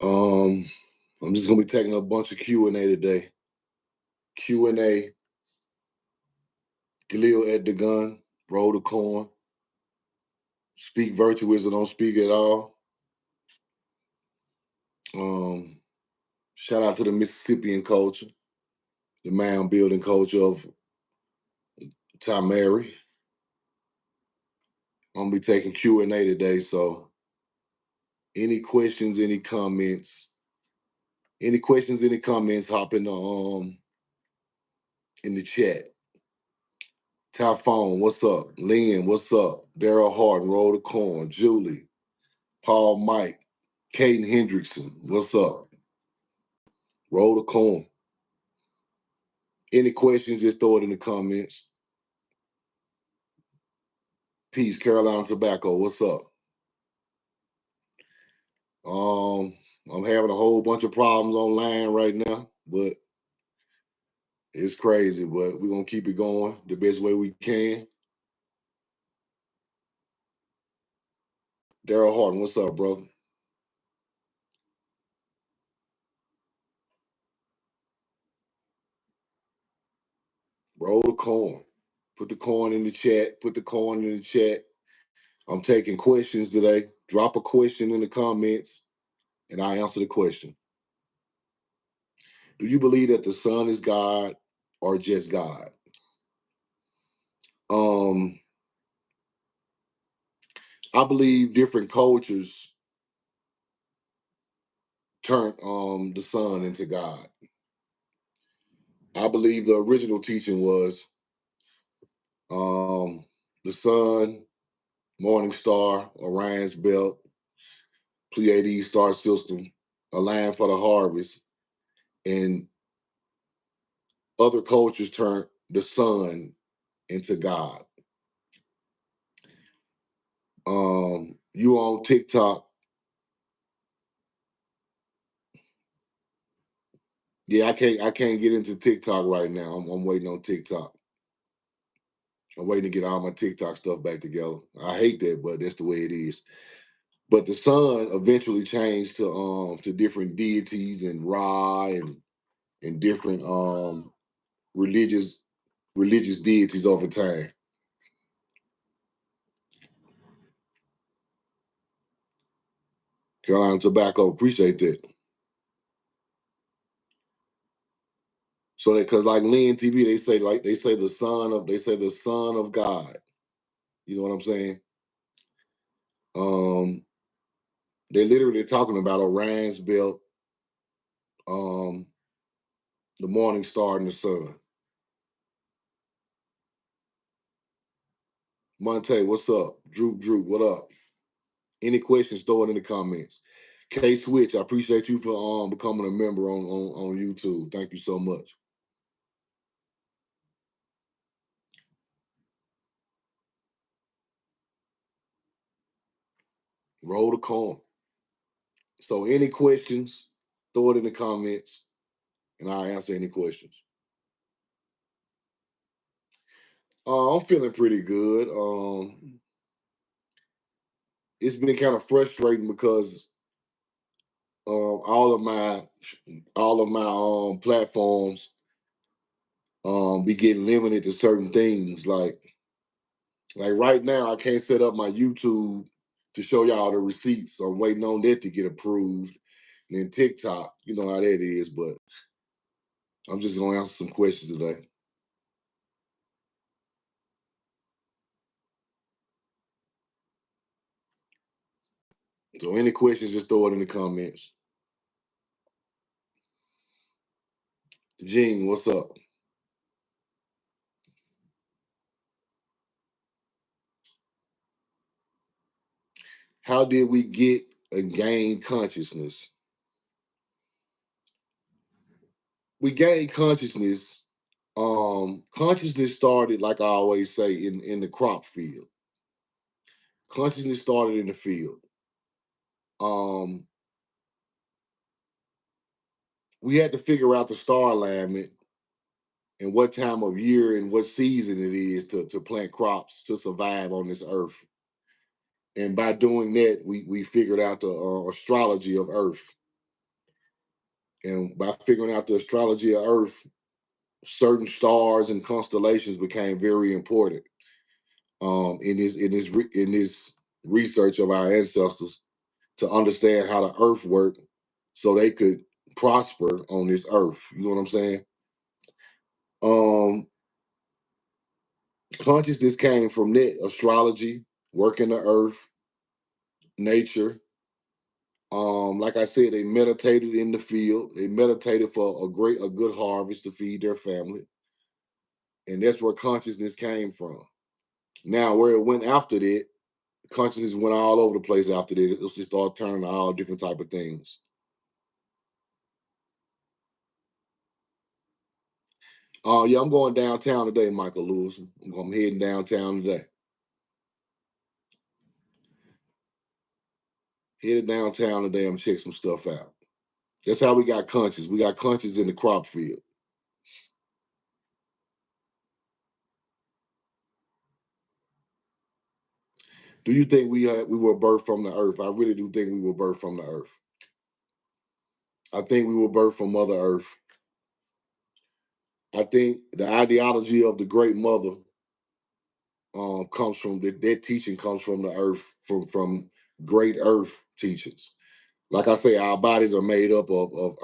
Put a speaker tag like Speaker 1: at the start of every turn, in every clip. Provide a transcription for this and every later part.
Speaker 1: Um, I'm just gonna be taking a bunch of Q&A today. Q&A, Galil at the gun, roll the corn, speak virtuous or don't speak at all. Shout out to the Mississippian culture, the mound building culture of Tamari. I'm gonna be taking Q&A today, so any questions, any comments, hop in the chat. Typhone, what's up? Lynn, what's up? Daryl Harden, roll the corn. Julie, Paul Mike, Caden Hendrickson, what's up? Roll the corn. Any questions, just throw it in the comments. Peace, Carolina Tobacco, what's up? I'm having a whole bunch of problems online right now, but it's crazy, but we're gonna keep it going the best way we can. Daryl Harden, what's up, brother? Roll the corn. Put the corn in the chat. Put the corn in the chat. I'm taking questions today. Drop a question in the comments, and I answer the question. Do you believe that the Son is God or just God? Um, I believe different cultures turn the Son into God. I believe the original teaching was the Sun, Morning Star, Orion's Belt, Pleiades star system, a land for the harvest, and other cultures turn the Sun into God. You on TikTok? Yeah, I can't get into TikTok right now. I'm waiting on TikTok. I'm waiting to get all my TikTok stuff back together. I hate that, but that's the way it is. But the sun eventually changed to different deities and Ra and different religious deities over time. Carolina Tobacco, appreciate that. So that because like Lynn TV, they say the son of God. You know what I'm saying? Um, they're literally talking about Orion's belt, um, the morning star and the sun. Monte, what's up? Droop, what up? Any questions, throw it in the comments. K Switch, I appreciate you for becoming a member on YouTube. Thank you so much. Roll the corn. So any questions, throw it in the comments, and I'll answer any questions. I'm feeling pretty good. It's been kind of frustrating because all of my platforms be getting limited to certain things. Like right now, I can't set up my YouTube to show y'all the receipts. So I'm waiting on that to get approved. And then TikTok, you know how that is, but I'm just gonna answer some questions today. So any questions, just throw it in the comments. Gene, what's up? How did we get and gain consciousness? We gained consciousness. Consciousness started, like I always say, in the crop field. Consciousness started in the field. Um, we had to figure out the star alignment and what time of year and what season it is to plant crops to survive on this earth. And by doing that, we figured out the astrology of Earth. And by figuring out the astrology of Earth, certain stars and constellations became very important in this research of our ancestors to understand how the Earth worked, so they could prosper on this Earth. You know what I'm saying? Um, Consciousness came from that astrology, working the Earth, nature. Like I said, they meditated in the field. They meditated for a good harvest to feed their family, and that's where consciousness came from. Now, where it went after that, consciousness went all over the place after that. It just started turning to all different type of things. Yeah, I'm going downtown today, Michael Lewis. I'm heading downtown today. Headed downtown today. I'm check some stuff out. That's how we got conscious. We got conscious in the crop field. Do you think we were birthed from the earth? I really do think we were birthed from the earth. I think we were birthed from Mother Earth. I think the ideology of the Great Mother comes from that teaching comes from the earth, from Great Earth teachings. Like I say, our bodies are made up of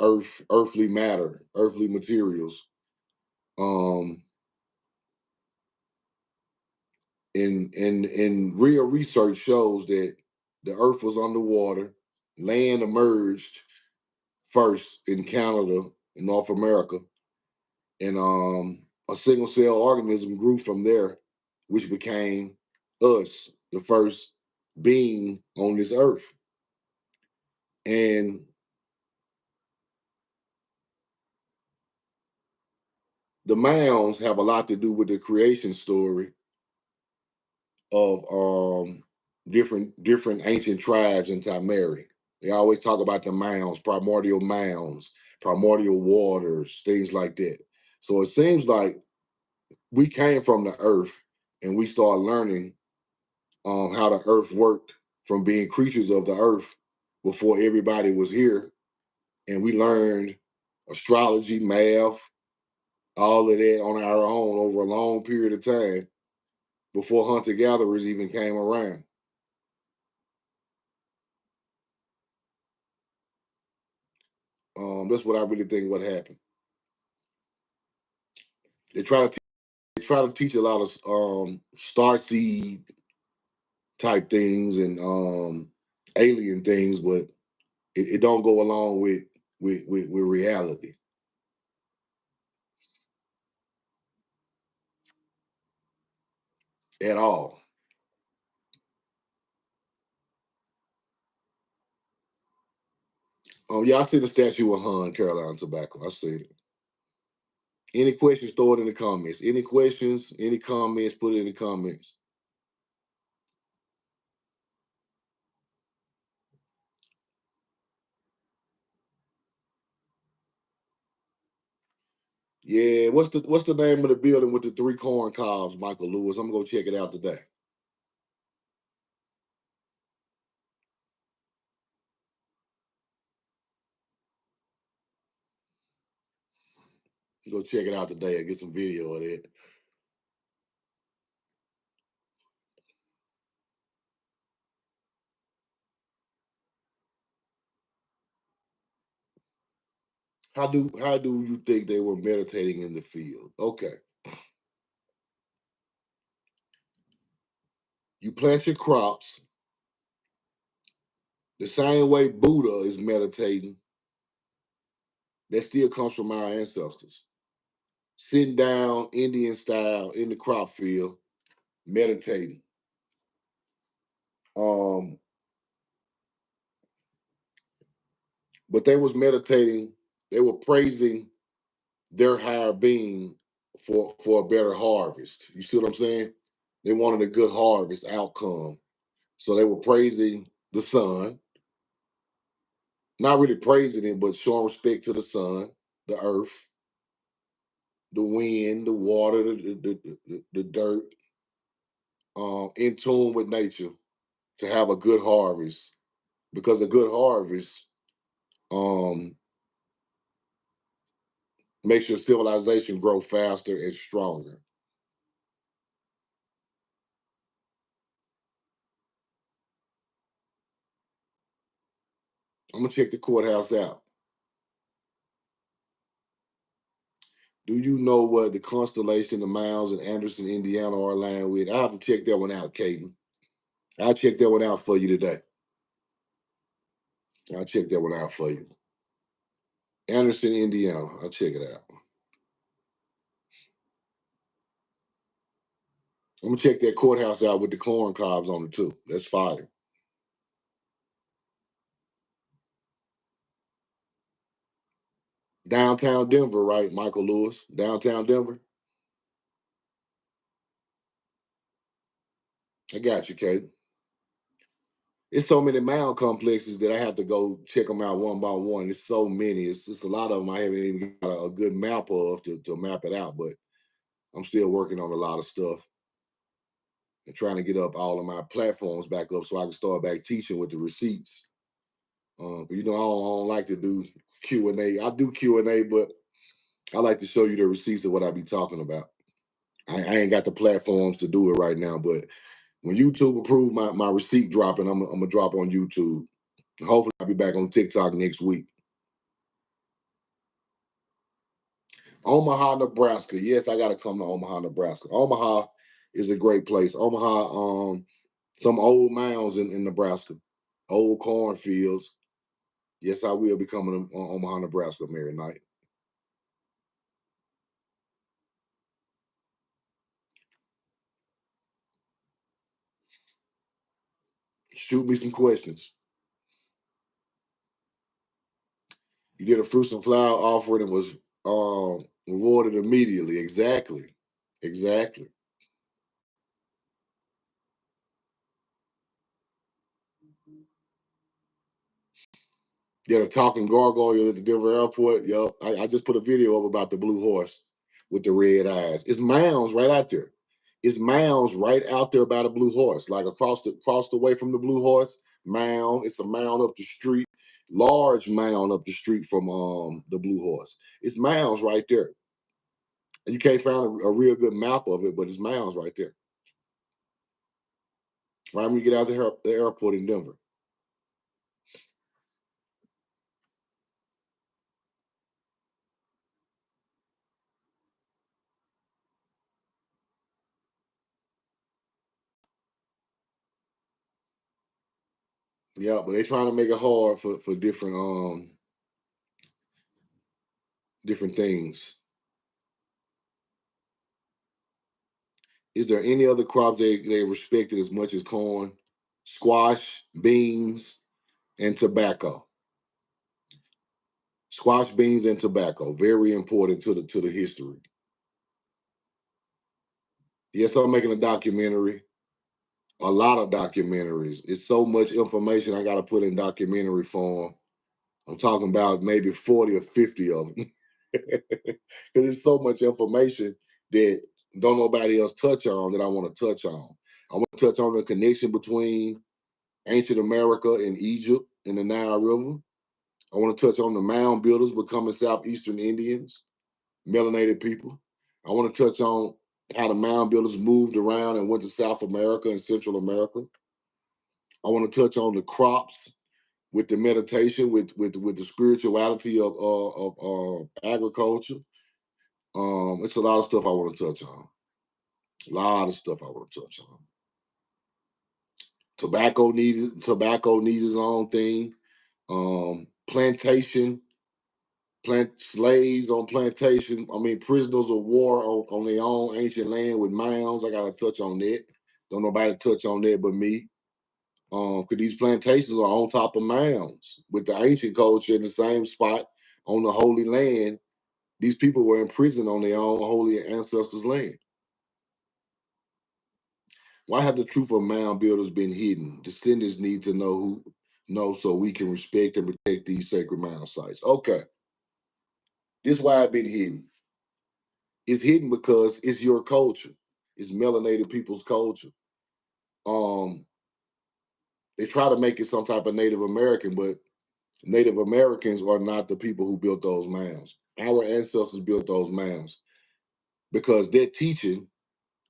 Speaker 1: earthly matter, earthly materials. Um, in real research shows that the earth was underwater, land emerged first in Canada, in North America, and a single cell organism grew from there, which became us, the first being on this earth. And the mounds have a lot to do with the creation story of different ancient tribes in Tamari. They always talk about the mounds, primordial waters, things like that. So it seems like we came from the earth and we started learning how the earth worked from being creatures of the earth before everybody was here. And we learned astrology, math, all of that on our own over a long period of time before hunter gatherers even came around. That's what I really think what happened. They try to they try to teach a lot of star seed type things and alien things, but it don't go along with reality at all. Yeah, I see the statue of Han, Carolina Tobacco. I see it. Any questions, throw it in the comments. Any questions, any comments, put it in the comments. Yeah, what's the name of the building with the three corn cobs, Michael Lewis? I'm gonna go check it out today. Go check it out today and get some video of it. How do you think they were meditating in the field? Okay. You plant your crops the same way Buddha is meditating. That still comes from our ancestors. Sitting down Indian style in the crop field, meditating. Um, but they was meditating, they were praising their higher being for a better harvest. You see what I'm saying? They wanted a good harvest outcome. So they were praising the sun, not really praising it, but showing respect to the sun, the earth, the wind, the water, the dirt, in tune with nature to have a good harvest. Because a good harvest um, Makes your civilization grow faster and stronger. I'm gonna check the courthouse out. Do you know what the constellation of Miles and Anderson, Indiana are aligned with? I have to check that one out, Caden. I'll check that one out for you today. I'll check that one out for you. Anderson, Indiana. I'll check it out. I'm gonna check that courthouse out with the corn cobs on it too. That's fire. Downtown Denver, right, Michael Lewis? Downtown Denver. I got you, Kate. It's so many mound complexes that I have to go check them out one by one. It's so many. It's just a lot of them I haven't even got a good map of to map it out, but I'm still working on a lot of stuff and trying to get up all of my platforms back up so I can start back teaching with the receipts. I don't like to do Q&A. I do Q&A, but I like to show you the receipts of what I be talking about. I ain't got the platforms to do it right now, but when YouTube approve my receipt dropping, I'm gonna drop on YouTube. Hopefully, I'll be back on TikTok next week. Omaha, Nebraska. Yes, I gotta come to Omaha, Nebraska. Omaha is a great place. Omaha, some old mounds in Nebraska, old cornfields. Yes, I will be coming to Omaha, Nebraska, Mary Knight. Shoot me some questions. You did a fruits and flower offering and was rewarded immediately. Exactly. Exactly. Yeah, the talking gargoyle at the Denver airport. Yup. I just put a video up about the blue horse with the red eyes. It's mounds right out there. It's mounds right out there by the blue horse, like across the way from the blue horse. Mound. It's a mound up the street. Large mound up the street from the blue horse. It's mounds right there. And you can't find a real good map of it, but it's mounds right there. Right when you get out the airport in Denver. Yeah, but they're trying to make it hard for different things. Is there any other crop they respected as much as corn? Squash, beans, and tobacco. Squash, beans, and tobacco. Very important to the history. Yes, I'm making a documentary. A lot of documentaries. It's so much information I got to put in documentary form. I'm talking about maybe 40 or 50 of them. Because there's so much information that don't nobody else touch on that I want to touch on. I want to touch on the connection between ancient America and Egypt in the Nile River. I want to touch on the mound builders becoming Southeastern Indians, melanated people. I want to touch on how the mound builders moved around and went to South America and Central America. I want to touch on the crops with the meditation, with the spirituality of agriculture. It's a lot of stuff I want to touch on. A lot of stuff I want to touch on. Tobacco needs its own thing. Plantation, plant slaves on plantation. I mean, prisoners of war on their own ancient land with mounds. I gotta touch on that. Don't nobody touch on that but me. Because these plantations are on top of mounds with the ancient culture in the same spot on the Holy Land. These people were imprisoned on their own holy ancestors' land. Why have the truth of mound builders been hidden? Descendants need to know so we can respect and protect these sacred mound sites. Okay, this is why it's been hidden. It's hidden because it's your culture. It's melanated people's culture. Um, they try to make it some type of Native American, but Native Americans are not the people who built those mounds. Our ancestors built those mounds because their teaching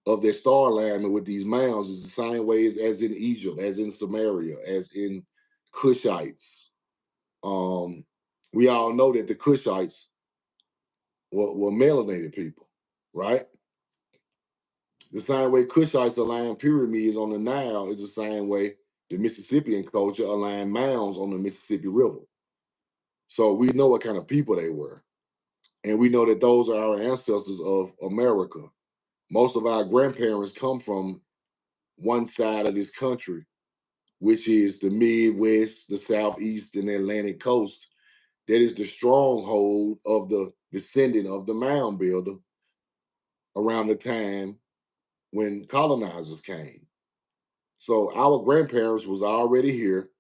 Speaker 1: of their star alignment with these mounds is the same way as in Egypt, as in Samaria, as in Cushites. We all know that the Cushites were melanated people, right? The same way Cushites align pyramids on the Nile is the same way the Mississippian culture aligned mounds on the Mississippi River. So we know what kind of people they were. And we know that those are our ancestors of America. Most of our grandparents come from one side of this country, which is the Midwest, the Southeast, and the Atlantic coast. That is the stronghold of the descendant of the mound builder around the time when colonizers came. So our grandparents was already here,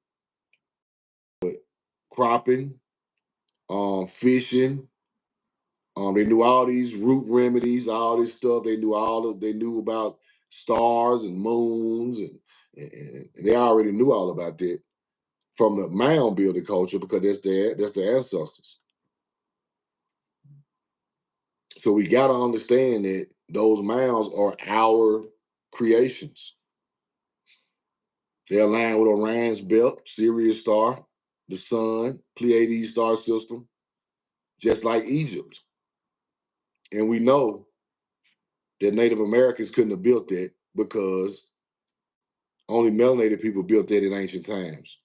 Speaker 1: cropping, fishing. They knew all these root remedies, all this stuff. They knew about stars and moons, and they already knew all about that from the mound building culture because that's their ancestors. So we got to understand that those mounds are our creations. They align with Orion's belt, Sirius star, the sun, Pleiades star system, just like Egypt. And we know that Native Americans couldn't have built that because only melanated people built that in ancient times.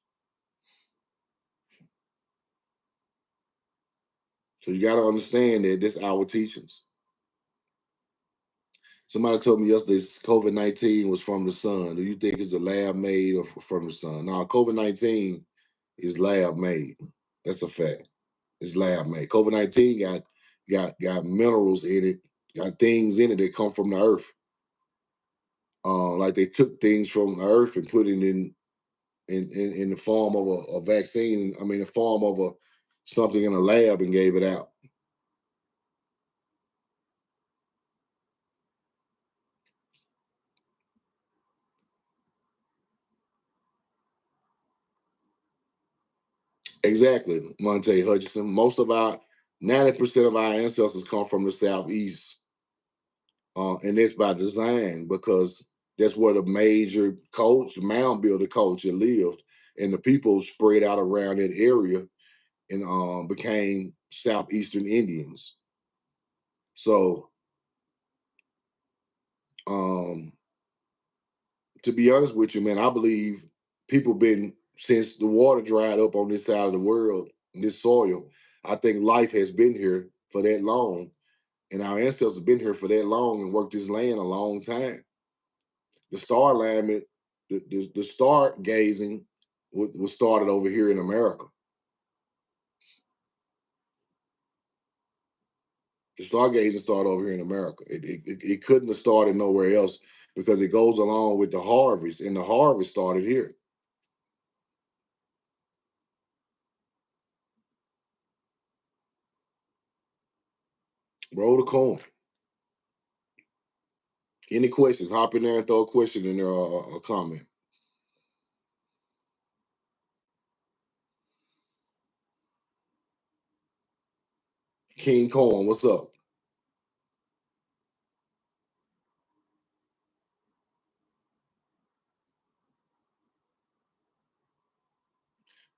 Speaker 1: So you got to understand that that's our teachings. Somebody told me yesterday COVID-19 was from the sun. Do you think it's a lab made or from the sun? No, COVID-19 is lab made. That's a fact. It's lab made. COVID-19 got minerals in it, got things in it that come from the earth. Like they took things from the earth and put it in the form of a vaccine. I mean, the form of something in a lab and gave it out. Exactly, Monte Hutchinson. 90% of our ancestors come from the southeast, and it's by design because that's where the major mound builder culture lived, and the people spread out around that area and became southeastern Indians. So, um, to be honest with you, man, I believe people been since the water dried up on this side of the world, this soil. I think life has been here for that long, and our ancestors have been here for that long and worked this land a long time. The star alignment, the star gazing was started over here in America. The stargazing started over here in America. It couldn't have started nowhere else because it goes along with the harvest, and the harvest started here. Roll the coin. Any questions? Hop in there and throw a question in there or a comment. King Corn, what's up?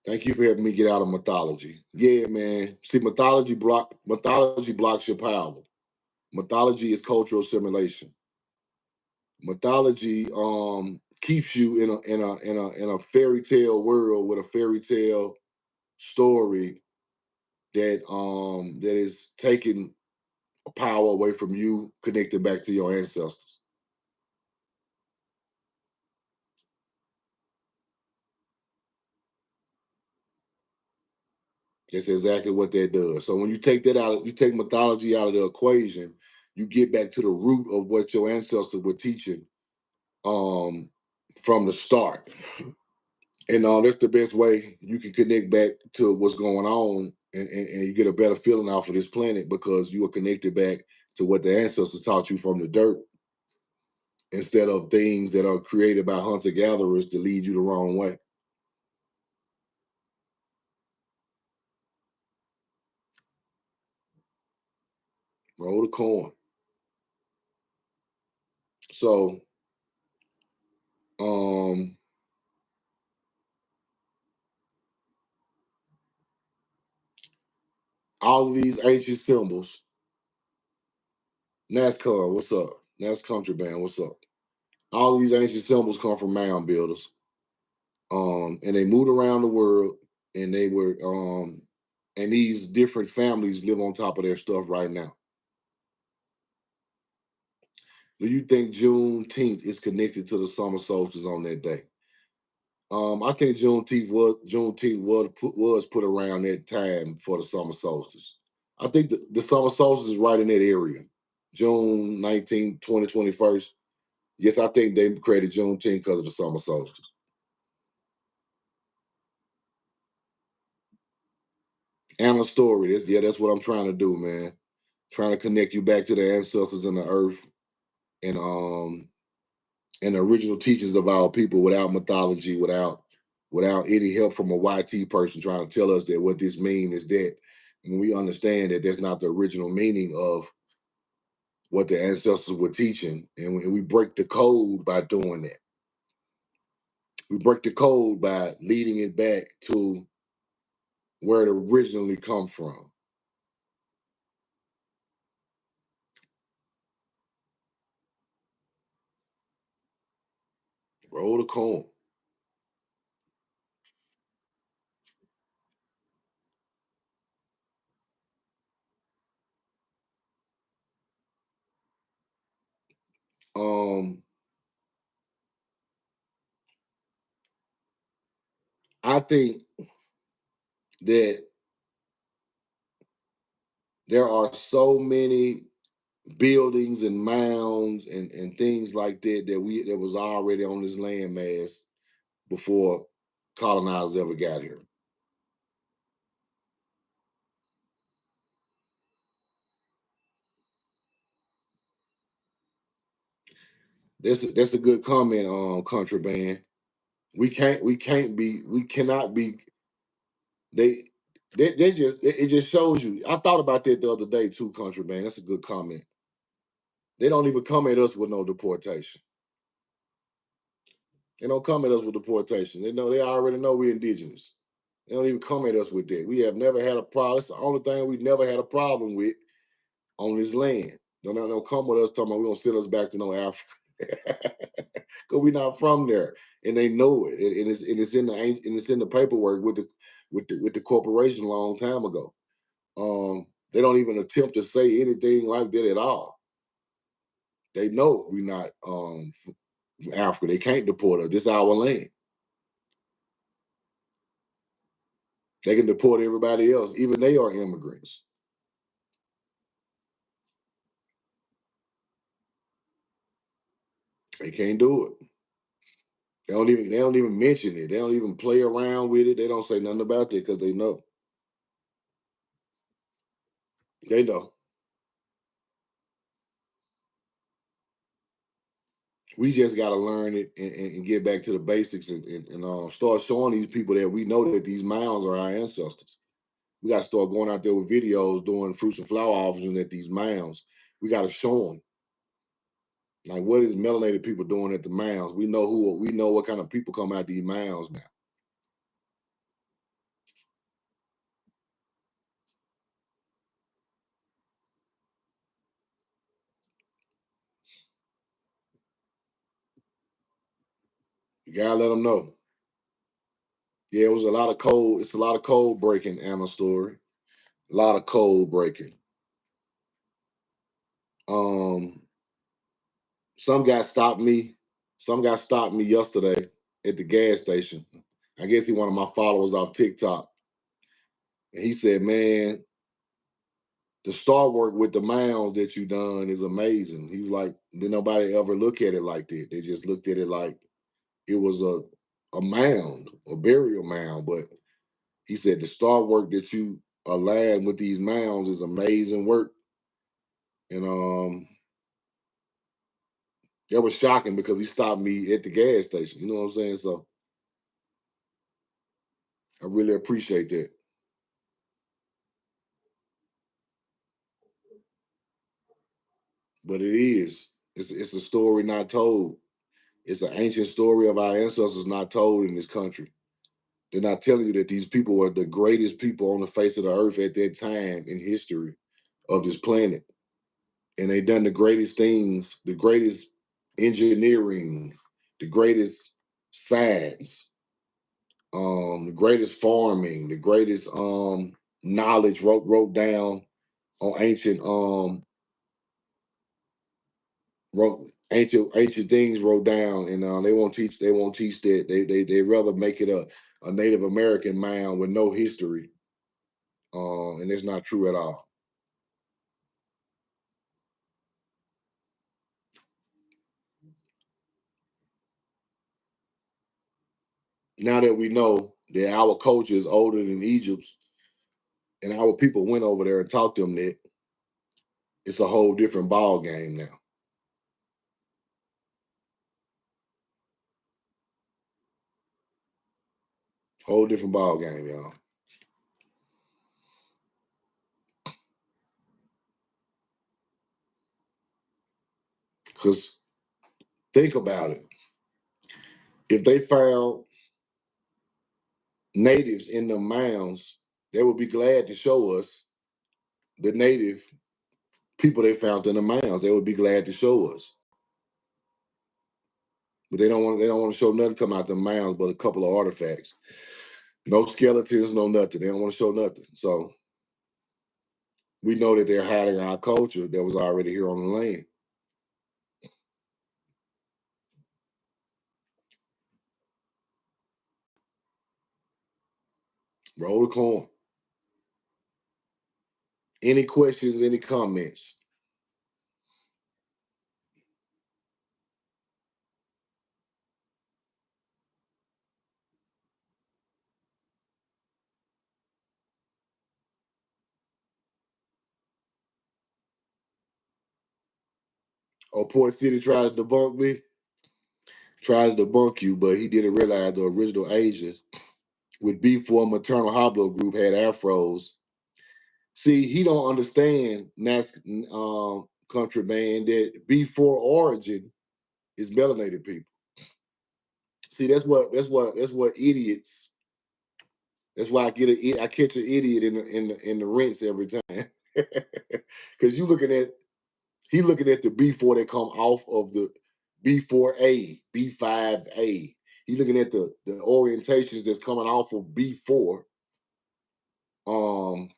Speaker 1: Thank you for helping me get out of mythology. Yeah, man. See, mythology blocks your power. Mythology is cultural assimilation. Mythology keeps you in a fairy tale world with a fairy tale story that is taking power away from you, connected back to your ancestors. That's exactly what that does. So when you take that out, you take mythology out of the equation, you get back to the root of what your ancestors were teaching um, from the start. And that's the best way you can connect back to what's going on and you get a better feeling off of this planet because you are connected back to what the ancestors taught you from the dirt instead of things that are created by hunter gatherers to lead you the wrong way. Roll the coin. So, um, all of these ancient symbols. NASCAR, what's up? NAS Country Band, what's up? All of these ancient symbols come from mound builders. And they moved around the world, and they were and these different families live on top of their stuff right now. Do you think Juneteenth is connected to the summer solstice on that day? I think Juneteenth was put around that time for the summer solstice. I think the summer solstice is right in that area. June 19th, 2021st. Yes, I think they created Juneteenth because of the summer solstice. And a story. That's what I'm trying to do, man. Trying to connect you back to the ancestors and the earth and the original teachings of our people without mythology, without any help from a YT person trying to tell us that what this means is that when we understand that that's not the original meaning of what the ancestors were teaching, and we break the code by doing that. We break the code by leading it back to where it originally come from. Roll the coin. Um, I think that there are so many buildings and mounds and things like that was already on this landmass before colonizers ever got here. That's a good comment on contraband. We cannot be they they just it just shows you. I thought about that the other day too, contraband. That's a good comment. They don't even come at us with no deportation. They don't come at us with deportation. They already know we're indigenous. They don't even come at us with that. We have never had a problem. It's the only thing we've never had a problem with on this land. Don't come with us talking about we're gonna send us back to no Africa. Because we're not from there. And they know it. And it's in the paperwork with the corporation a long time ago. They don't even attempt to say anything like that at all. They know we're not from Africa. They can't deport us. This is our land. They can deport everybody else. Even they are immigrants. They can't do it. They don't even mention it. They don't even play around with it. They don't say nothing about it because they know. They know. We just got to learn it and get back to the basics and start showing these people that we know that these mounds are our ancestors. We got to start going out there with videos doing fruits and flower offerings at these mounds. We got to show them like what is melanated people doing at the mounds. We know what kind of people come out these mounds now. You gotta let them know. Yeah, it was a lot of code. It's a lot of code breaking, Anna story. A lot of code breaking. Um, some guy stopped me. Some guy stopped me yesterday at the gas station. I guess he one of my followers off TikTok. And he said, "Man, the star work with the mounds that you done is amazing." He was like, "Did nobody ever look at it like that? They just looked at it like it was a mound, a burial mound." But he said the star work that you aligned with these mounds is amazing work. And that was shocking because he stopped me at the gas station. You know what I'm saying? So I really appreciate that. but it is. It's a story not told. It's an ancient story of our ancestors not told in this country. They're not telling you that these people were the greatest people on the face of the earth at that time in history of this planet. And they done the greatest things, the greatest engineering, the greatest science, the greatest farming, the greatest knowledge wrote down on wrote ancient things wrote down, and they won't teach that. They rather make it a Native American mound with no history, and it's not true at all. Now that we know that our culture is older than Egypt's, and our people went over there and taught them that, it's a whole different ball game now. Whole different ball game, y'all. Because think about it. If they found natives in the mounds, they would be glad to show us the native people they found in the mounds. They would be glad to show us. But they don't want to show nothing come out the mounds but a couple of artifacts. No skeletons, no nothing. They don't want to show nothing. So we know that they're hiding our culture that was already here on the land. Roll the coin. Any questions, any comments? Oh, Port City tried to debunk me, tried to debunk you, but he didn't realize the original Asians with B4 maternal haplogroup had afros. See, he don't understand country man that B4 origin is melanated people. See, that's what idiots. That's why I catch an idiot in the rinse every time. Because he looking at the B4 that come off of the B4A, B5A. He looking at the orientations that's coming off of B4. Um,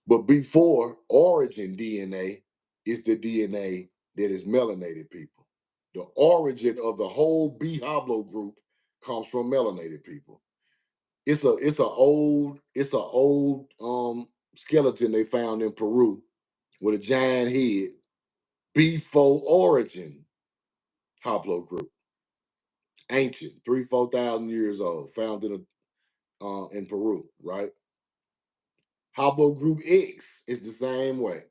Speaker 1: but B4 origin DNA is the DNA that is melanated people. The origin of the whole B haplogroup comes from melanated people. It's a old skeleton they found in Peru with a giant head. B4 origin haplogroup, ancient, 3,000-4,000 years old, found in Peru, right? Haplogroup X is the same way.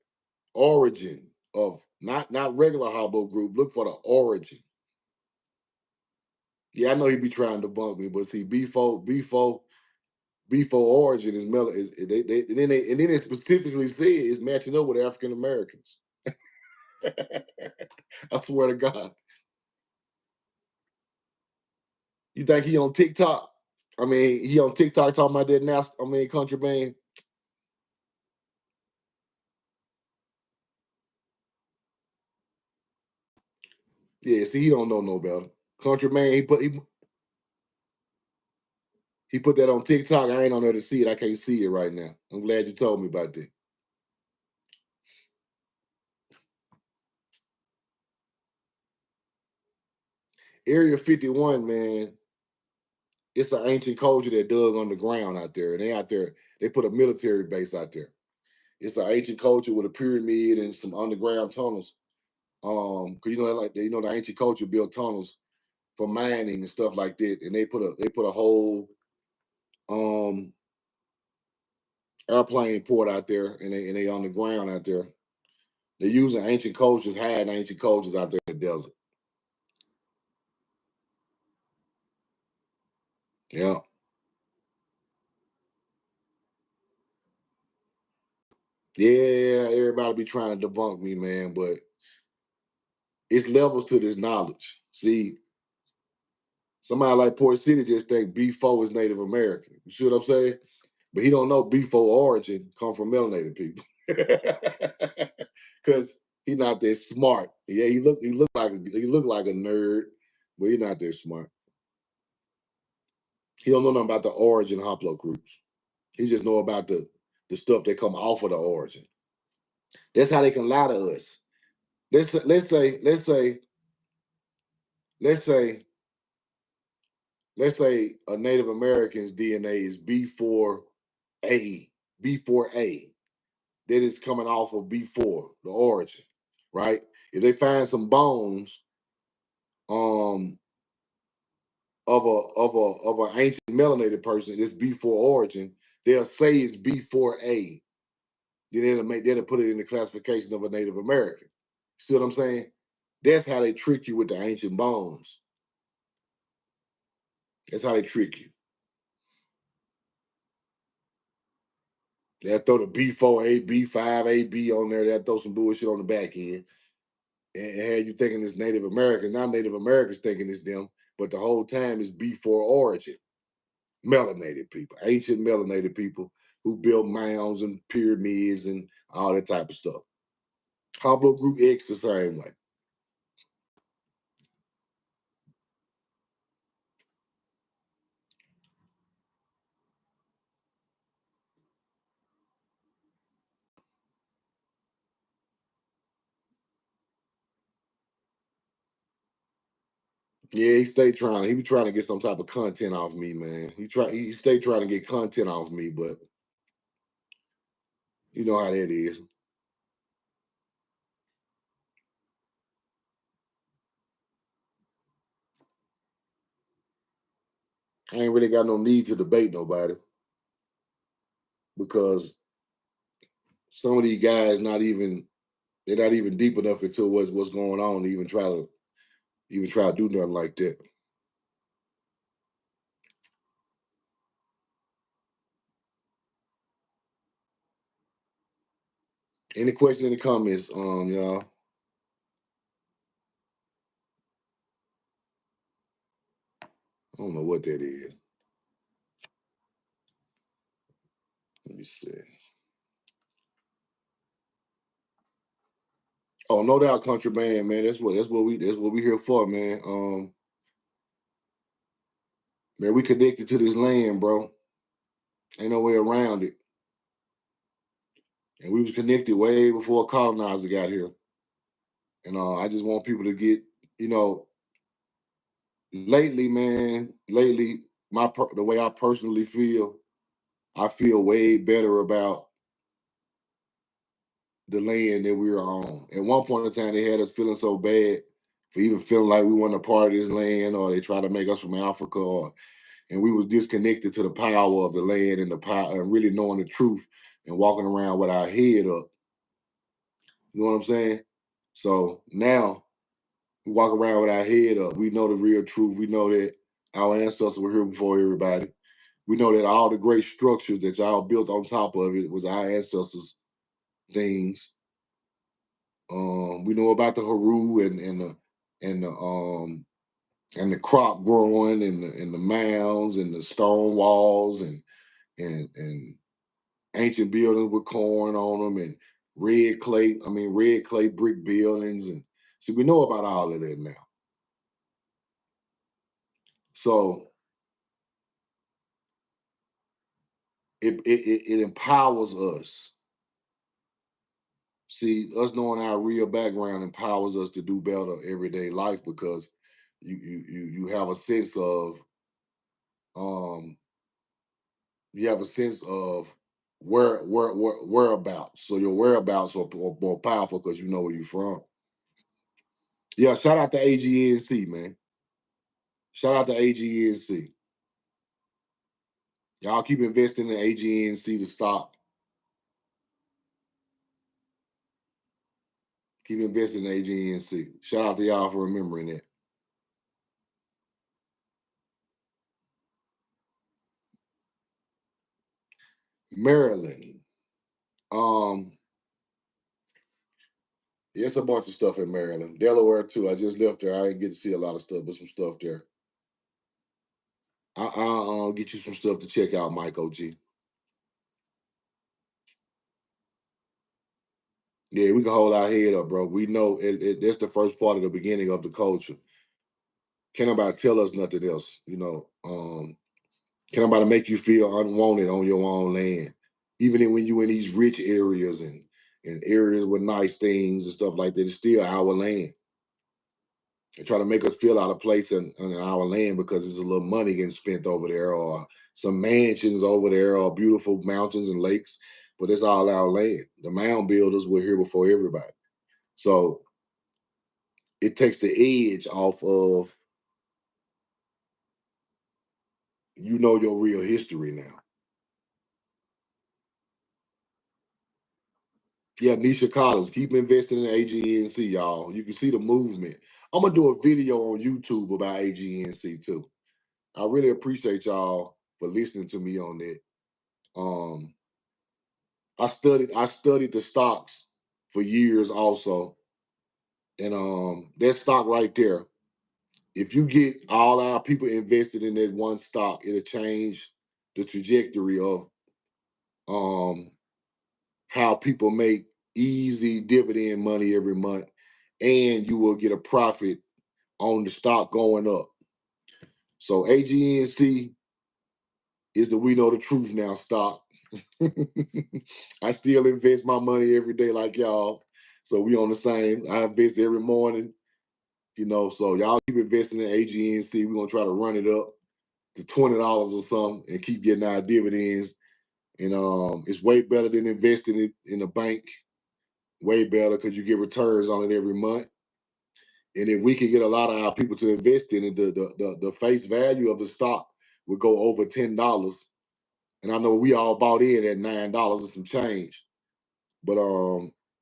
Speaker 1: Origin of not regular haplogroup. Look for the origin. Yeah, I know he be trying to bunk me, but see, B4 origin is mel. And then they specifically say it's matching up with African Americans. I swear to God. You think he on TikTok? I mean, he on TikTok talking about that now. I mean, country band. Yeah, see, he don't know no better. Country man, he put that on TikTok. I ain't on there to see it. I can't see it right now. I'm glad you told me about that. Area 51, man, it's an ancient culture that dug underground out there. And they out there, they put a military base out there. It's an ancient culture with a pyramid and some underground tunnels. Cause the ancient culture built tunnels for mining and stuff like that. And they put a whole um airplane port out there, and they on the ground out there. They're using ancient cultures, hiding ancient cultures out there in the desert. Yeah. Yeah, everybody be trying to debunk me, man, but it's levels to this knowledge. See, somebody like Port City just think B4 is Native American. You see what I'm saying? But he don't know B4 origin come from melanated people. Cause he not that smart. Yeah, he look like a nerd, but he not that smart. He don't know nothing about the origin haplogroups. He just know about the stuff that come off of the origin. That's how they can lie to us. Let's say let's say a Native American's DNA is B4A, B4A. That is coming off of B4, the origin, right? If they find some bones um of an ancient melanated person, this B4 origin, they'll say it's B4A. Then they'll put it in the classification of a Native American. See what I'm saying? That's how they trick you with the ancient bones. That's how they trick you. They'll throw the B4A, B5AB on there. They'll throw some bullshit on the back end and have you thinking it's Native American. Not Native Americans thinking it's them, but the whole time it's B4 origin. Melanated people, ancient melanated people who built mounds and pyramids and all that type of stuff. Haplogroup X the same way. Yeah, he stayed trying. He was trying to get some type of content off me, man. He stayed trying to get content off me, but you know how that is. I ain't really got no need to debate nobody because some of these guys they're not even deep enough into what's going on to even try to do nothing like that. Any questions in the comments, y'all? I don't know what that is. Let me see. Oh, no doubt, country band, man. That's what we here for, man. Man, we connected to this land, bro. Ain't no way around it. And we was connected way before a colonizer got here. And I just want people to get, you know, lately, man. Lately, the way I personally feel, I feel way better about the land that we were on. At one point in time, they had us feeling so bad for even feeling like we weren't a part of this land, or they tried to make us from Africa, and we was disconnected to the power of the land and the power and really knowing the truth and walking around with our head up. You know what I'm saying? So now we walk around with our head up. We know the real truth. We know that our ancestors were here before everybody. We know that all the great structures that y'all built on top of it was our ancestors' things. We know about the Haru and the and the crop growing and the mounds and the stone walls and ancient buildings with corn on them and red clay brick buildings. And see, we know about all of that now. So it empowers us. See, us knowing our real background empowers us to do better everyday life because you have a sense of um you have a sense of whereabouts. So your whereabouts are more powerful because you know where you're from. Yeah, shout out to AGNC, man. Shout out to AGNC. Y'all keep investing in AGNC to stop. Keep investing in AGNC. Shout out to y'all for remembering that. Maryland. Yeah, it's a bunch of stuff in Maryland, Delaware too. I just left there. I didn't get to see a lot of stuff, but some stuff there. I'll get you some stuff to check out, Mike OG. Yeah, we can hold our head up, bro. We know that's the first part of the beginning of the culture. Can't nobody tell us nothing else, you know. Can nobody make you feel unwanted on your own land, even when you in these rich areas and areas with nice things and stuff like that? It's still our land. They try to make us feel out of place in our land because there's a little money getting spent over there, or some mansions over there, or beautiful mountains and lakes. But it's all our land. The mound builders were here before everybody, so it takes the edge off of your real history now. Yeah, Nisha Collins, keep investing in AGNC, y'all. You can see the movement. I'm gonna do a video on YouTube about AGNC too. I really appreciate y'all for listening to me on that. Um, I studied the stocks for years also, and that stock right there. If you get all our people invested in that one stock, it'll change the trajectory of um how people make easy dividend money every month, and you will get a profit on the stock going up. So AGNC is the we know the truth now stock. I still invest my money every day like y'all. So we on the same. I invest every morning, so y'all keep investing in AGNC. We're gonna try to run it up to $20 or something and keep getting our dividends. And it's way better than investing it in a bank. Way better because you get returns on it every month. And if we can get a lot of our people to invest in it, the face value of the stock would go over $10. And I know we all bought in at $9 and some change. But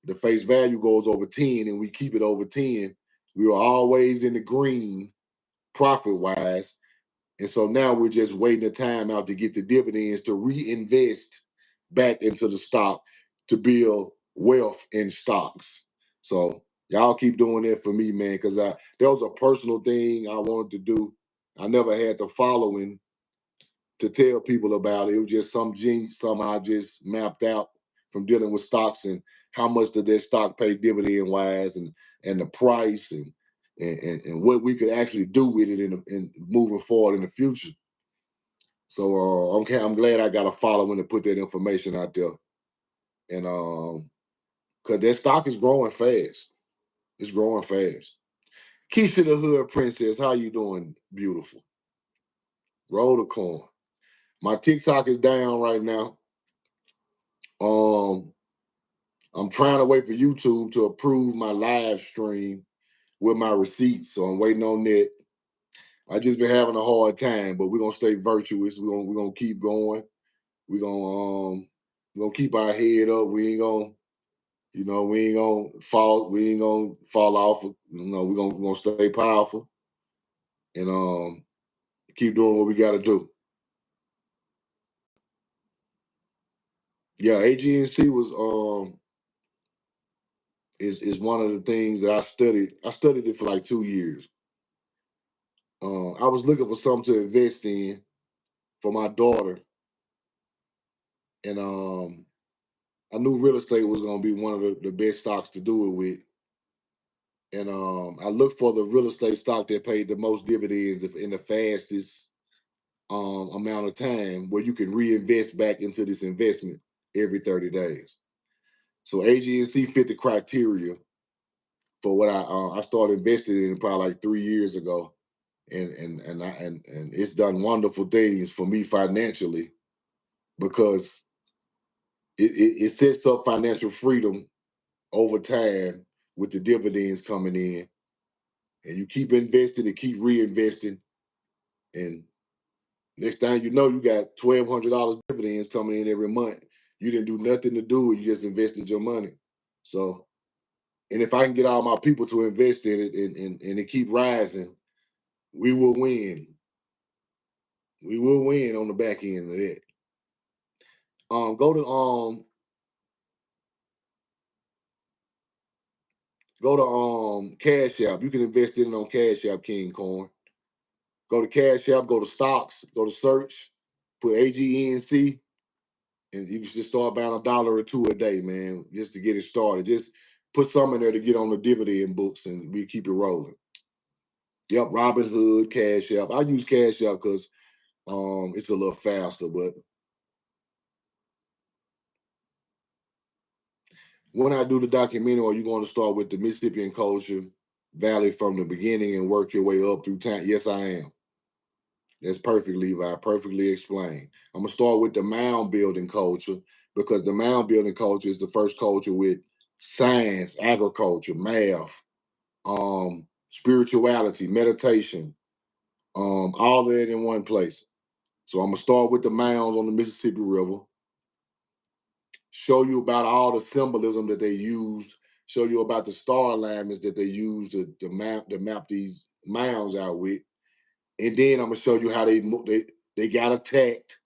Speaker 1: the face value goes over 10 and we keep it over 10. We were always in the green profit wise. And so now we're just waiting the time out to get the dividends to reinvest back into the stock to build wealth in stocks. So y'all keep doing that for me, man, because that was a personal thing I wanted to do. I never had the following to tell people about it. It was just some genius, something I just mapped out from dealing with stocks and how much did that stock pay dividend wise and the price and what we could actually do with it in moving forward in the future. So I'm glad I got a following to put that information out there, and because that stock is growing fast. It's growing fast. Keisha the Hood Princess, how you doing? Beautiful. Roll the corn. My TikTok is down right now. Um, I'm trying to wait for YouTube to approve my live stream with my receipts, so I'm waiting on that. I just been having a hard time, but we're gonna stay virtuous. We're gonna keep going. We're gonna keep our head up. We ain't gonna fall off. We're gonna stay powerful and keep doing what we gotta do. Yeah, AGNC was is one of the things that I studied. I studied it for like 2 years. I was looking for something to invest in for my daughter, and I knew real estate was gonna be one of the best stocks to do it with. And I looked for the real estate stock that paid the most dividends in the fastest amount of time, where you can reinvest back into this investment every 30 days. So AGNC fit the criteria for what I started investing in probably like 3 years ago, and it's done wonderful things for me financially because it sets up financial freedom over time with the dividends coming in, and you keep investing and keep reinvesting, and next time you know, you got $1,200 dividends coming in every month. You didn't do nothing to do it; you just invested your money. So, and if I can get all my people to invest in it and it keep rising, we will win. We will win on the back end of that. Go to Go to Cash App. You can invest in it on Cash App, King Corn. Go to Cash App, go to stocks, go to search, put AGENC, and you can just start buying $1 or $2 a day, man, just to get it started. Just put some in there to get on the dividend books, and we keep it rolling. Yep, Robinhood, Cash App. I use Cash App because it's a little faster, but when I do the documentary, are you going to start with the Mississippian culture valley from the beginning and work your way up through time? Yes, I am. That's perfect, Levi. Perfectly explained. I'm gonna start with the mound building culture because the mound building culture is the first culture with science, agriculture, math, spirituality, meditation, all that in one place. So I'm gonna start with the mounds on the Mississippi River, show you about all the symbolism that they used, show you about the star alignments that they used to map these mounds out with, and then I'm gonna show you how they got attacked.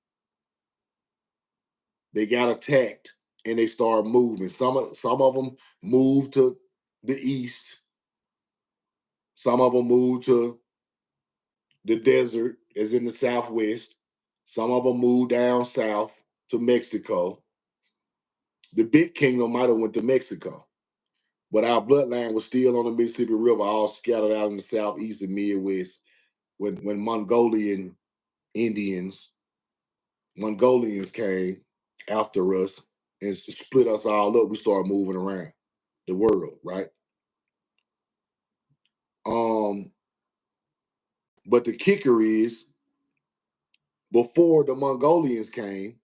Speaker 1: They got attacked and they started moving. Some of them moved to the east. Some of them moved to the desert, as in the southwest. Some of them moved down south to Mexico. The big kingdom might have went to Mexico, but our bloodline was still on the Mississippi River, all scattered out in the southeast and Midwest. When Mongolians came after us and split us all up, we started moving around the world, right? Um, but the kicker is, before the Mongolians came,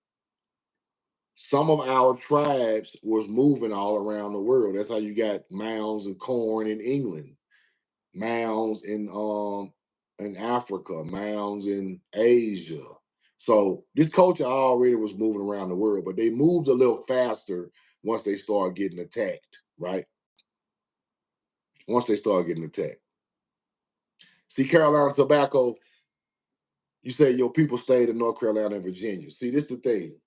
Speaker 1: some of our tribes was moving all around the world. That's how you got mounds of corn in England, mounds in Africa, mounds in Asia. So this culture already was moving around the world, but they moved a little faster once they started getting attacked, right? Once they started getting attacked. See, Carolina tobacco, you say your people stayed in North Carolina and Virginia. See, this is the thing.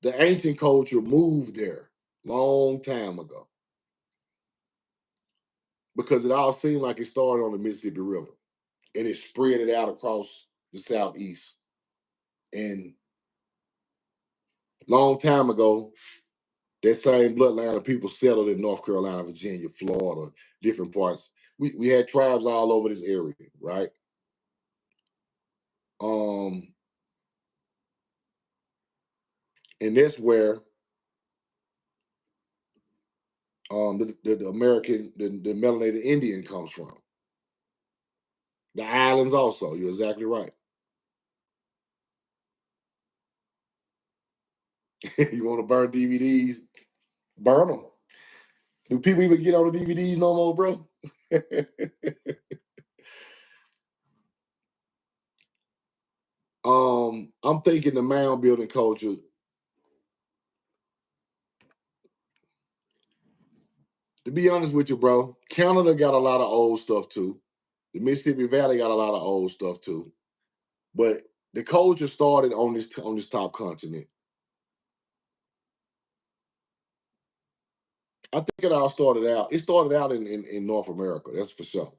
Speaker 1: The ancient culture moved there long time ago because it all seemed like it started on the Mississippi River and it spread it out across the southeast. And long time ago, that same bloodline of people settled in North Carolina, Virginia, Florida, different parts. We had tribes all over this area, right? Um, and that's where the American, the melanated Indian comes from. The islands also, you're exactly right. You want to burn DVDs? Burn them. Do people even get on the DVDs no more, bro? I'm thinking the mound building culture. To be honest with you, bro, Canada got a lot of old stuff too. The Mississippi Valley got a lot of old stuff too. But the culture started on this top continent. I think it all started out. It started out in North America. That's for sure.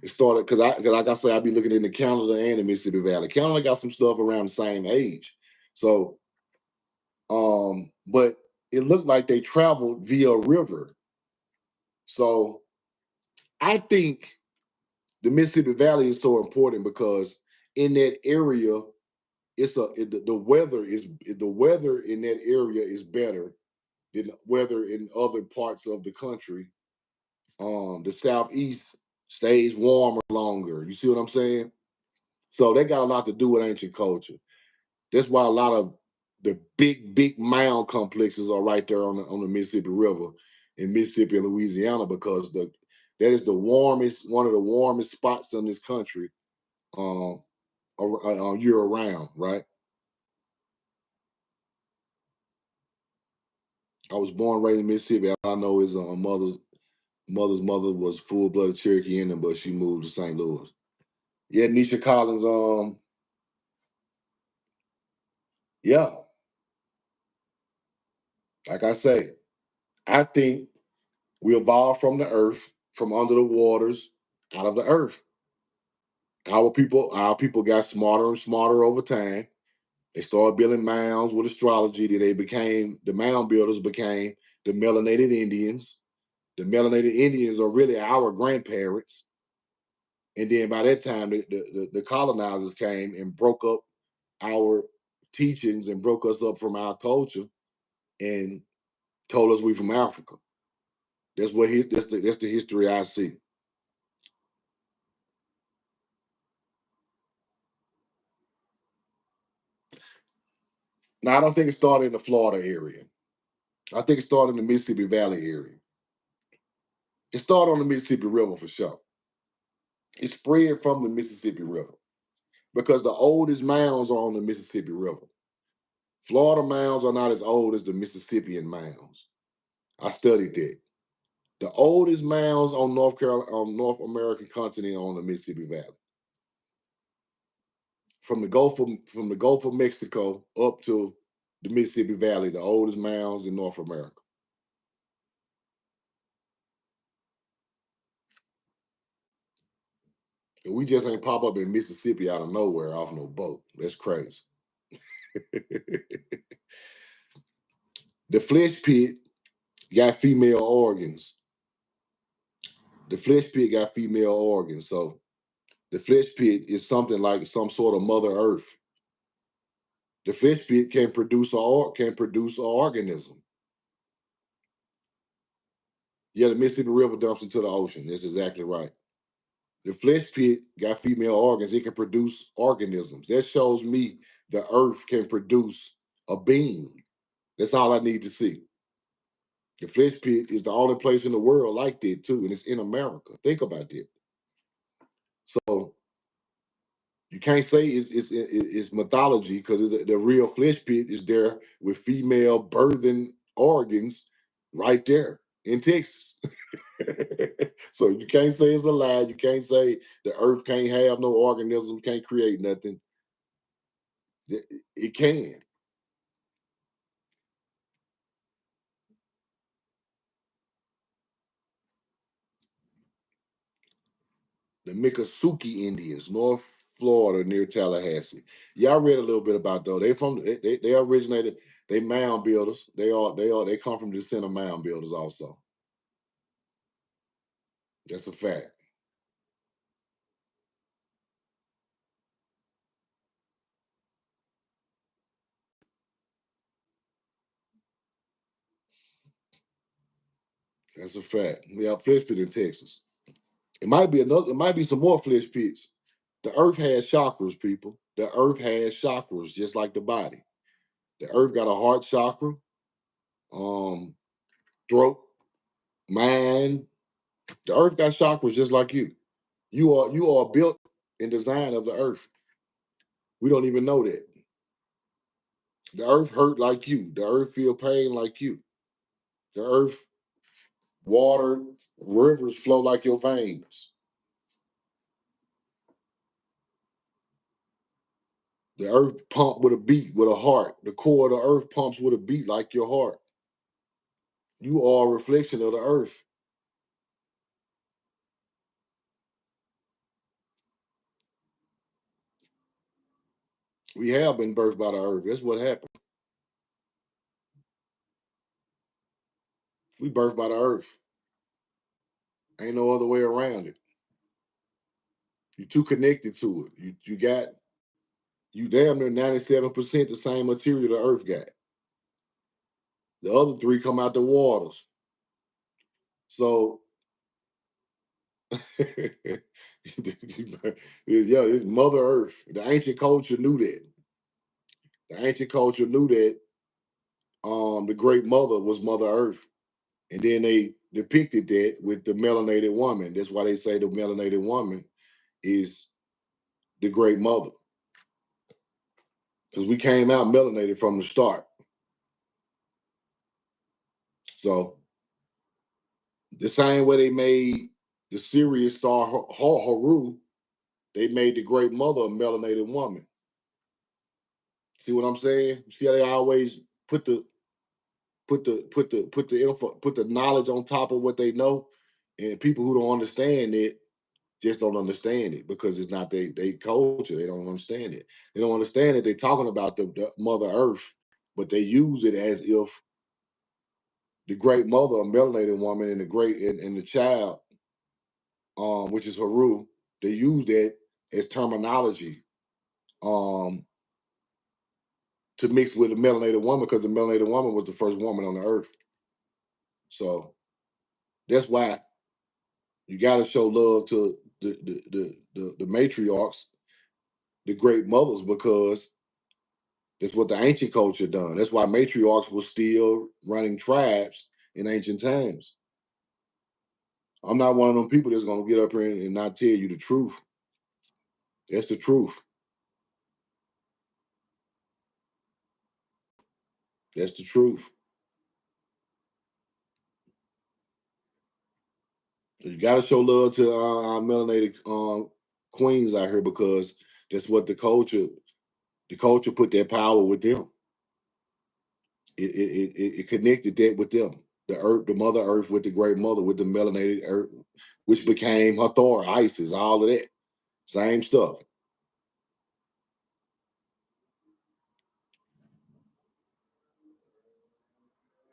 Speaker 1: It started because like I said, I be looking into Canada and the Mississippi Valley. Canada got some stuff around the same age. So, but it looked like they traveled via river. So I think the Mississippi Valley is so important because in that area, the weather in that area is better than weather in other parts of the country. The southeast stays warmer longer. You see what I'm saying? So that got a lot to do with ancient culture. That's why a lot of the big mound complexes are right there on the Mississippi River in Mississippi and Louisiana because that is one of the warmest spots in this country year round, right? I was born right in Mississippi. I know his mother's mother was full blooded Cherokee Indian, but she moved to St. Louis. Yeah, Nisha Collins. Yeah, like I say, I think We evolved from the earth, from under the waters, out of the earth. Our people got smarter and smarter over time. They started building mounds with astrology. The mound builders became the melanated Indians. The melanated Indians are really our grandparents. And then by that time, the colonizers came and broke up our teachings and broke us up from our culture and told us we from Africa. That's the history I see. Now I don't think it started in the Florida area. I think it started in the Mississippi Valley area. It started on the Mississippi River for sure. It spread from the Mississippi River because the oldest mounds are on the Mississippi River. Florida mounds are not as old as the Mississippian mounds. I studied that. The oldest mounds on North American continent are on the Mississippi Valley. From the Gulf of Mexico up to the Mississippi Valley, the oldest mounds in North America. And we just ain't pop up in Mississippi out of nowhere off no boat. That's crazy. The flesh pit got female organs. The flesh pit got female organs. So the flesh pit is something like some sort of Mother Earth. The flesh pit can produce an organism. Yeah, the Mississippi River dumps into the ocean. That's exactly right. The flesh pit got female organs. It can produce organisms. That shows me the earth can produce a being. That's all I need to see. The flesh pit is the only place in the world like that too, and it's in America. Think about that. So you can't say it's mythology because the real flesh pit is there with female birthing organs right there in Texas. So you can't say it's a lie. You can't say the earth can't have no organisms, can't create nothing. It can. The Miccosukee Indians, North Florida, near Tallahassee. Yeah, I read a little bit about those. They originated. They mound builders. They come from the descent of mound builders also. That's a fact. That's a fact. We have flesh pit in Texas. It might be another. It might be some more flesh pits. The earth has chakras, people. The earth has chakras, just like the body. The earth got a heart chakra, um, throat, mind. The earth got chakras just like you. You are built and designed of the earth. We don't even know that. The earth hurt like you. The earth feel pain like you. The earth water rivers flow like your veins. The earth pump with a beat, with a heart. The core of the earth pumps with a beat like your heart. You are a reflection of the earth. We have been birthed by the earth. That's what happened. We birthed by the earth. Ain't no other way around it. You're too connected to it. You damn near 97% the same material the earth got. The other three come out the waters. So yeah, it's Mother Earth. The ancient culture knew that. The ancient culture knew that the great mother was Mother Earth. And then they depicted that with the melanated woman. That's why they say the melanated woman is the great mother. Because we came out melanated from the start. So the same way they made the Sirius star Haru, they made the great mother a melanated woman. See what I'm saying? See how they always put the put the knowledge on top of what they know, and people who don't understand it just don't understand it because it's not they culture. They don't understand it. They don't understand it. They're talking about the Mother Earth, but they use it as if the great mother, a melanated woman, and the child, which is Haru, they use that as terminology um to mix with the melanated woman because the melanated woman was the first woman on the earth. So that's why you got to show love to the matriarchs, the great mothers, because that's what the ancient culture done. That's why matriarchs were still running tribes in ancient times. I'm not one of them people that's gonna get up here and not tell you the truth. That's the truth. That's the truth. So you got to show love to our melanated queens out here because that's what the culture put that power with them. It connected that with them. The earth, the mother earth with the great mother with the melanated earth, which became Hathor, Isis, all of that. Same stuff.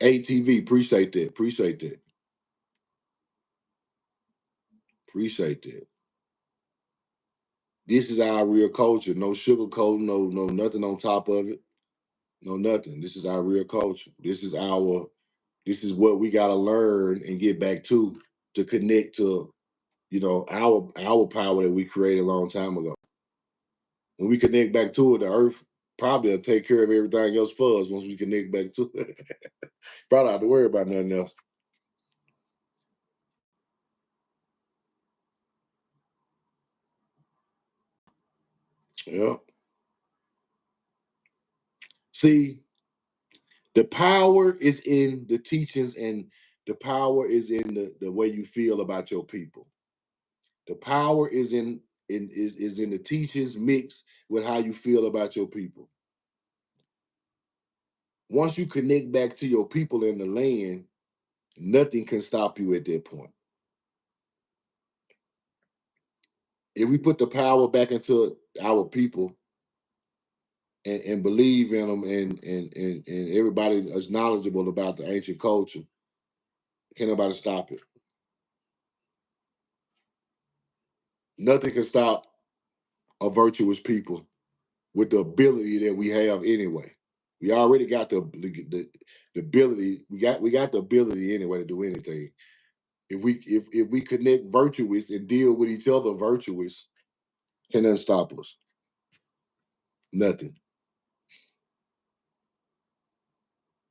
Speaker 1: ATV, appreciate that. Appreciate that. Appreciate that. This is our real culture. No sugarcoat, no nothing on top of it. No nothing. This is our real culture. This is what we gotta learn and get back to connect to, our power that we created a long time ago. When we connect back to it, the earth probably will take care of everything else for us once we connect back to it. Probably don't have to worry about nothing else. Yeah. See, the power is in the teachings and the power is in the way you feel about your people. The power is in the teachings mixed with how you feel about your people. Once you connect back to your people in the land, nothing can stop you at that point. If we put the power back into our people and believe in them and everybody is knowledgeable about the ancient culture, can't nobody stop it. Nothing can stop a virtuous people with the ability that we have anyway. We already got the ability. We got the ability anyway to do anything. If we connect virtuous and deal with each other virtuous, can nothing stop us? Nothing.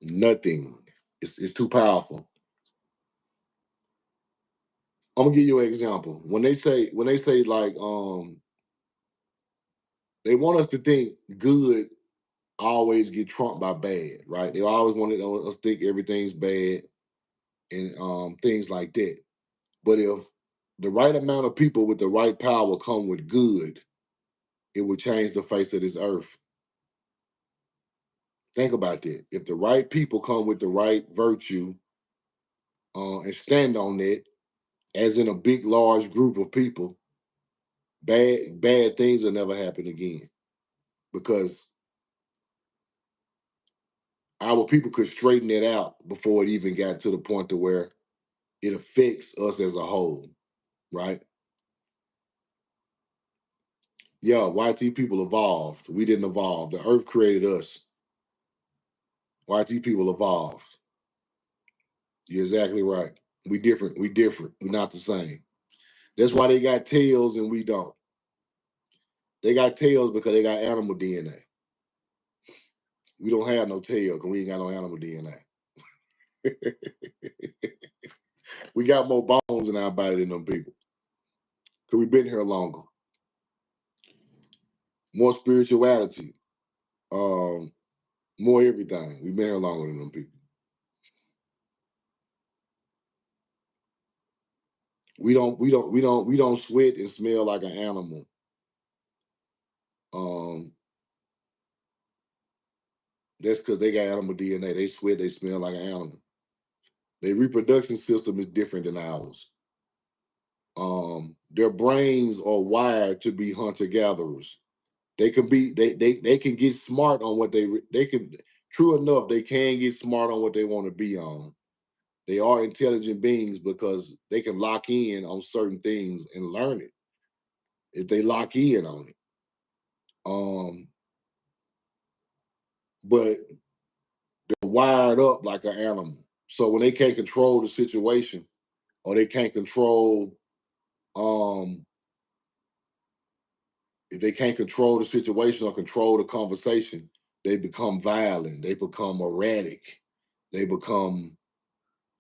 Speaker 1: Nothing. It's too powerful. I'm gonna give you an example. When they say like they want us to think good always get trumped by bad, right? They always want us to think everything's bad and things like that. But if the right amount of people with the right power come with good, it would change the face of this earth. Think about that. If the right people come with the right virtue and stand on it, as in a big, large group of people, bad things will never happen again because our people could straighten it out before it even got to the point to where it affects us as a whole, right? Yeah, YT people evolved. We didn't evolve. The earth created us. YT people evolved. You're exactly right. We different. We different. We're not the same. That's why they got tails and we don't. They got tails because they got animal DNA. We don't have no tail because we ain't got no animal DNA. We got more bones in our body than them people. Because we've been here longer. More spirituality. Um, more everything. We've been here longer than them people. We don't sweat and smell like an animal. Um, That's because they got animal DNA. They sweat, they smell like an animal. Their reproduction system is different than ours. Their brains are wired to be hunter gatherers. They can get smart on what they can. True enough, they can get smart on what they want to be on. They are intelligent beings because they can lock in on certain things and learn it if they lock in on it. Um, but they're wired up like an animal. So when they can't control the situation or they can't control um if they can't control the situation or control the conversation, they become violent, they become erratic, they become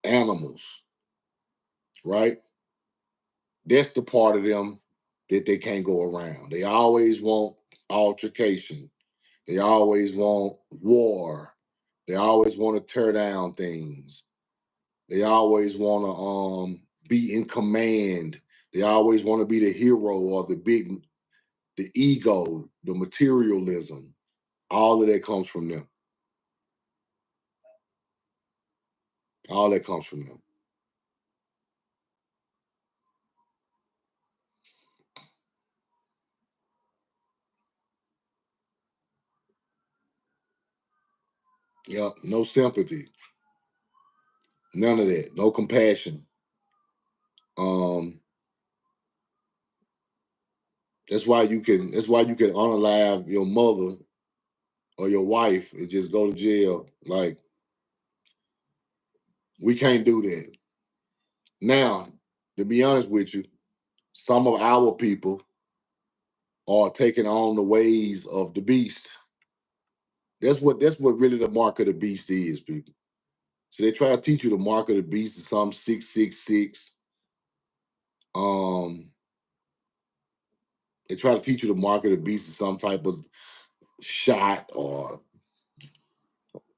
Speaker 1: animals, right? That's the part of them that they can't go around. They always want altercation. They always want war. They always want to tear down things. They always want to be in command. They always want to be the hero or the ego, the materialism. All of that comes from them. All that comes from them. Yeah, no sympathy, none of that, no compassion. Um, that's why you can unalive your mother or your wife and just go to jail. Like, we can't do that. Now, to be honest with you, some of our people are taking on the ways of the beast. That's what really the mark of the beast is, people. So they try to teach you the mark of the beast is some 666. Um, they try to teach you the mark of the beast is some type of shot or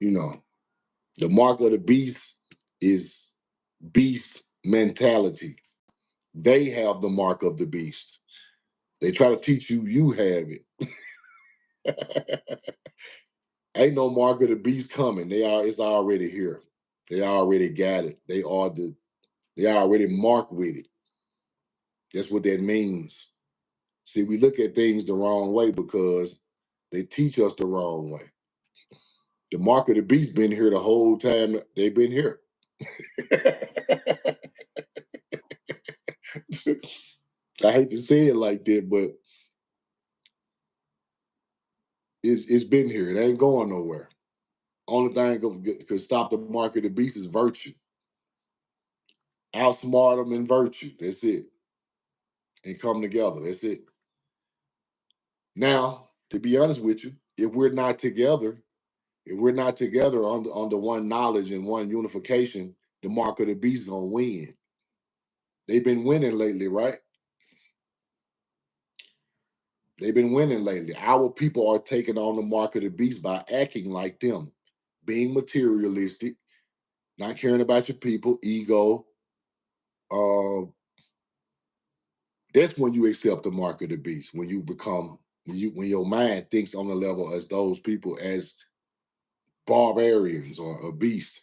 Speaker 1: you know, the mark of the beast is beast mentality. They have the mark of the beast. They try to teach you you have it. Ain't no mark of the beast coming. It's already here. They already got it. They already marked with it. That's what that means. See, we look at things the wrong way because they teach us the wrong way. The mark of the beast been here the whole time they've been here. I hate to say it like that, but it's been here. It ain't going nowhere. Only thing could stop the mark of the beast is virtue. Outsmart them in virtue. That's it. And come together. That's it. Now, to be honest with you, if we're not together under one knowledge and one unification, the mark of the beast gonna win. They've been winning lately, right? They've been winning lately. Our people are taking on the mark of the beast by acting like them, being materialistic, not caring about your people, ego. Uh, that's when you accept the mark of the beast. When you become when your mind thinks on the level as those people as barbarians or a beast.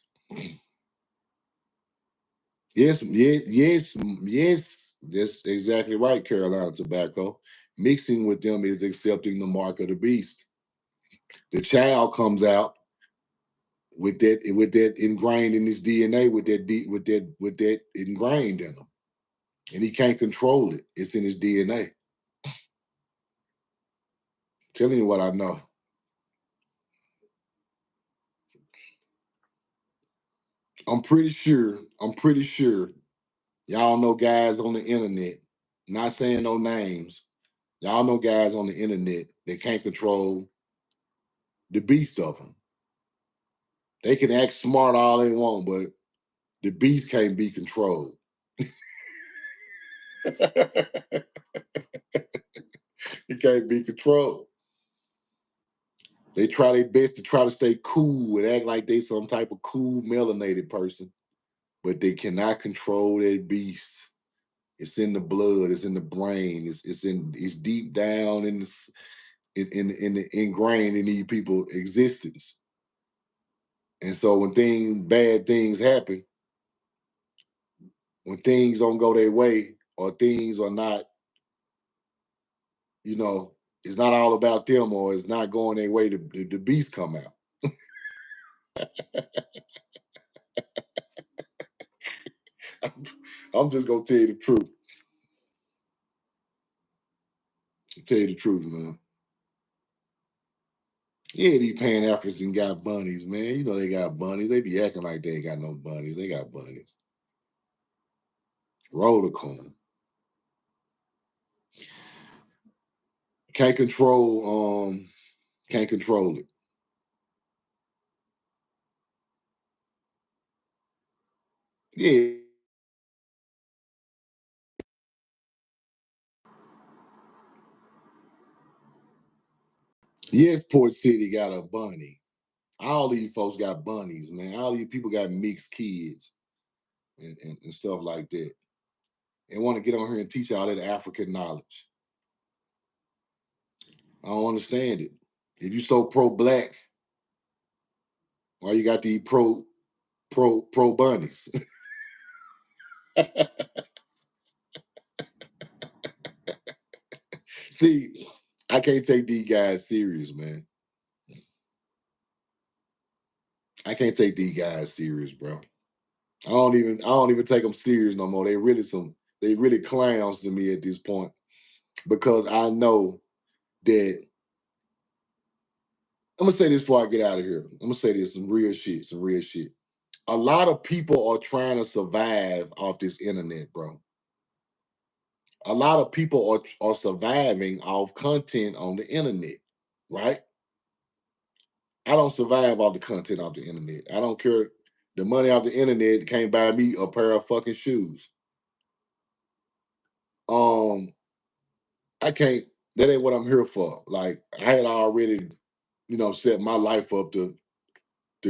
Speaker 1: Yes, yes, yes, yes. That's exactly right, Carolina Tobacco. Mixing with them is accepting the mark of the beast. The child comes out with that ingrained in his DNA, with that ingrained in him, and he can't control it. It's in his DNA. Telling you what I know. I'm pretty sure. I'm pretty sure. Y'all know guys on the internet. Not saying no names. Y'all know guys on the internet that can't control the beast of them. They can act smart all they want, but the beast can't be controlled. It can't be controlled. They try their best to try to stay cool and act like they some type of cool melanated person, but they cannot control that beast. It's in the blood. It's in the brain. It's deep down in the ingrained in these people' existence. And so when bad things happen, when things don't go their way or things are not, you know, it's not all about them or it's not going their way, the beast come out. I'm just gonna tell you the truth. Tell you the truth, man. Yeah, these Pan Africans got bunnies, man. You know they got bunnies. They be acting like they ain't got no bunnies. They got bunnies. Rotocorn. Can't control can't control it. Yeah. Yes, Port City got a bunny. All these folks got bunnies, man. All these people got mixed kids and stuff like that. And want to get on here and teach all that African knowledge. I don't understand it. If you so pro-black, why you got these pro bunnies? See, I can't take these guys serious, man. I can't take these guys serious, bro. I don't even take them serious no more. They really clowns to me at this point because I know that I'm gonna say this before I get out of here. I'm gonna say this some real shit. A lot of people are trying to survive off this internet, bro. A lot of people are surviving off content on the internet, right? I don't survive off the content off the internet. I don't care. The money off the internet can't buy me a pair of fucking shoes. Um, I can't. That ain't what I'm here for. Like I had already, set my life up to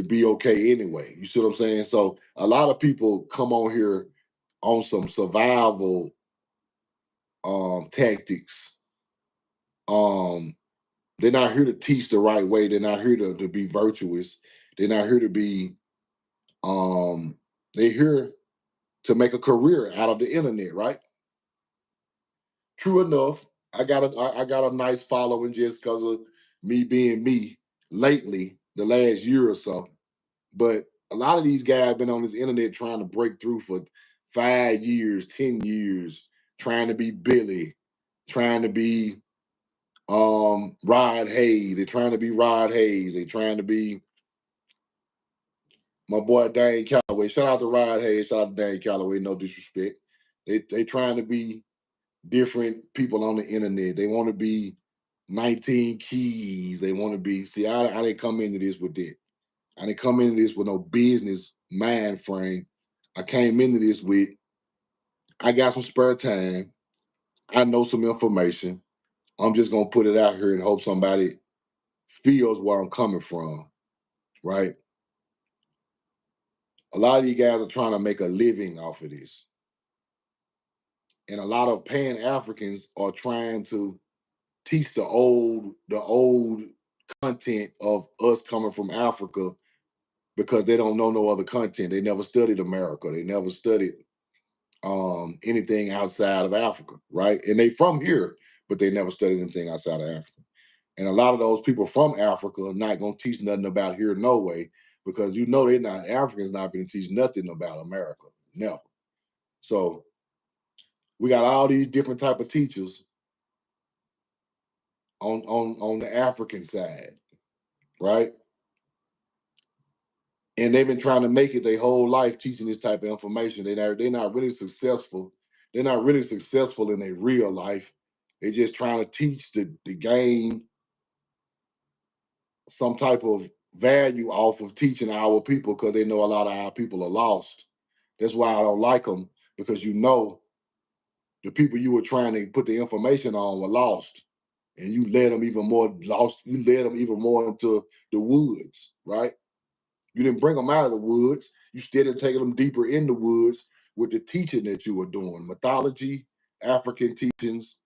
Speaker 1: be okay anyway. You see what I'm saying? So a lot of people come on here on some survival tactics. Um, they're not here to teach the right way. They're not here to be virtuous. They're not here to be they're here to make a career out of the internet, right? True enough, I got a nice following just because of me being me lately, the last year or so. But a lot of these guys been on this internet trying to break through for 5 years, 10 years, trying to be Billy, trying to be Rod Hayes. They're trying to be Rod Hayes. They're trying to be my boy Dane Calloway. Shout out to Rod Hayes. Shout out to Dane Calloway. No disrespect. They trying to be different people on the internet. They want to be 19 keys. They want to be. See, I didn't come into this with that. I didn't come into this with no business mind frame. I came into this with I got some spare time. I know some information. I'm just gonna put it out here and hope somebody feels where I'm coming from. Right? A lot of you guys are trying to make a living off of this. And a lot of Pan Africans are trying to teach the old content of us coming from Africa because they don't know no other content. They never studied America. They never studied anything outside of Africa, right? And they from here, but they never studied anything outside of Africa. And a lot of those people from Africa are not gonna teach nothing about here no way because they're not Africans not gonna teach nothing about America. Never. So we got all these different type of teachers on the African side, right? And they've been trying to make it their whole life teaching this type of information. They're not really successful. They're not really successful in their real life. They're just trying to teach the game some type of value off of teaching our people because they know a lot of our people are lost. That's why I don't like them because the people you were trying to put the information on were lost, and you led them even more lost. You led them even more into the woods, right? You didn't bring them out of the woods. You started taking them deeper in the woods with the teaching that you were doing, mythology, African teachings,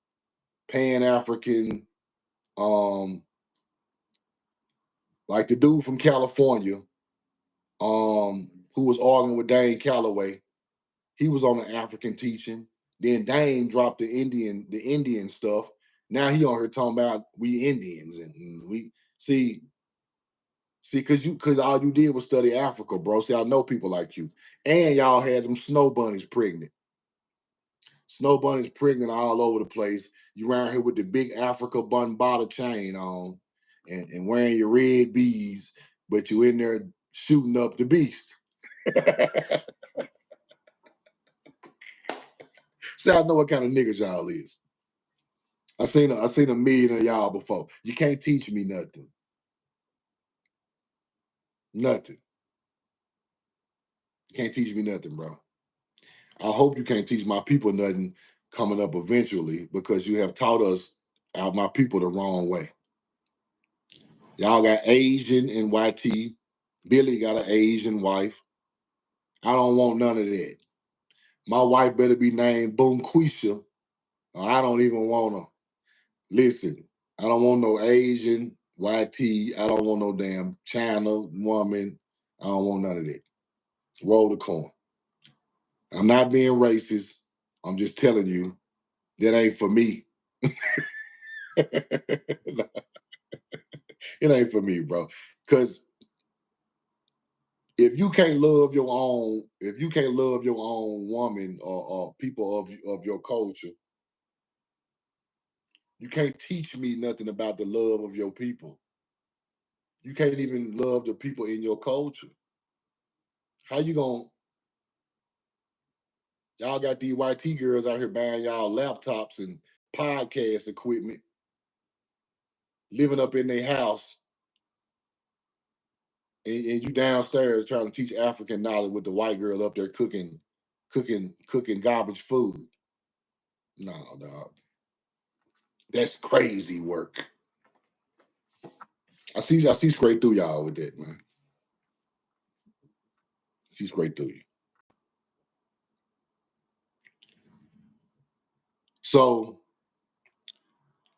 Speaker 1: Pan African, um, like the dude from California. who was arguing with Dane Calloway. He was on the African teaching. Then Dane dropped the Indian stuff. Now he on here talking about we Indians and we see, because all you did was study Africa, bro. See, I know people like you. And y'all had them snow bunnies pregnant. Snow bunnies pregnant all over the place. You around here with the big Africa bottle chain on and wearing your red beads, but you in there shooting up the beast. See, I know what kind of niggas y'all is. I seen a million of y'all before. You can't teach me nothing. Nothing. You can't teach me nothing, bro. I hope you can't teach my people nothing coming up eventually, because you have taught us my people the wrong way. Y'all got Asian and YT. Billy got an Asian wife. I don't want none of that. My wife better be named Boom Quisha, or I don't even want her. Listen, I don't want no Asian, YT. I don't want no damn China woman. I don't want none of that. Roll the coin. I'm not being racist. I'm just telling you that ain't for me. It ain't for me, bro. Because if you can't love your own, woman or people of your culture, you can't teach me nothing about the love of your people. You can't even love the people in your culture. How you gonna? Y'all got these YT girls out here buying y'all laptops and podcast equipment, living up in their house, and you downstairs trying to teach African knowledge with the white girl up there cooking garbage food. No, dog. That's crazy work. I see straight through y'all with that, man. See straight through you. So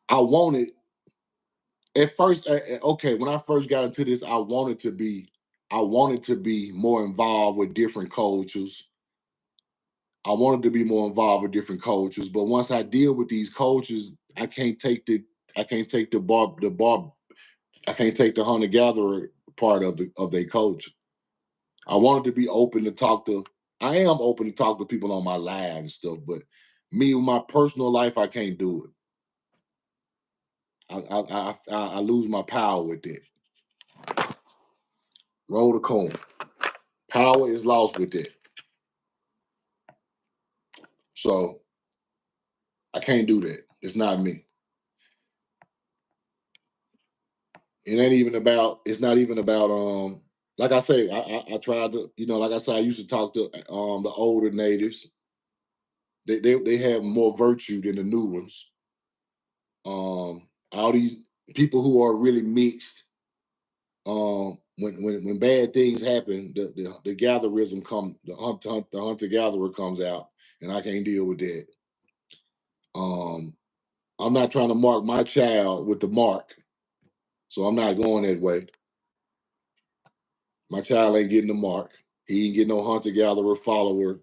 Speaker 1: I wanted at first, okay, when I first got into this, I wanted to be more involved with different cultures. I wanted to be more involved with different cultures, but once I deal with these cultures, I can't take I can't take the hunter gatherer part of their culture. I wanted to be open to talk to. I am open to talk to people on my live and stuff, but me with my personal life, I can't do it. I lose my power with that. Roll the coin. Power is lost with that. So I can't do that. It's not me. It ain't even about. It's not even about. Like I say, I tried to. Like I said, I used to talk to the older natives. They have more virtue than the new ones. All these people who are really mixed. When bad things happen, the gatherism the hunter gatherer comes out, and I can't deal with that. I'm not trying to mark my child with the mark, so I'm not going that way. My child ain't getting the mark. He ain't getting no hunter gatherer follower.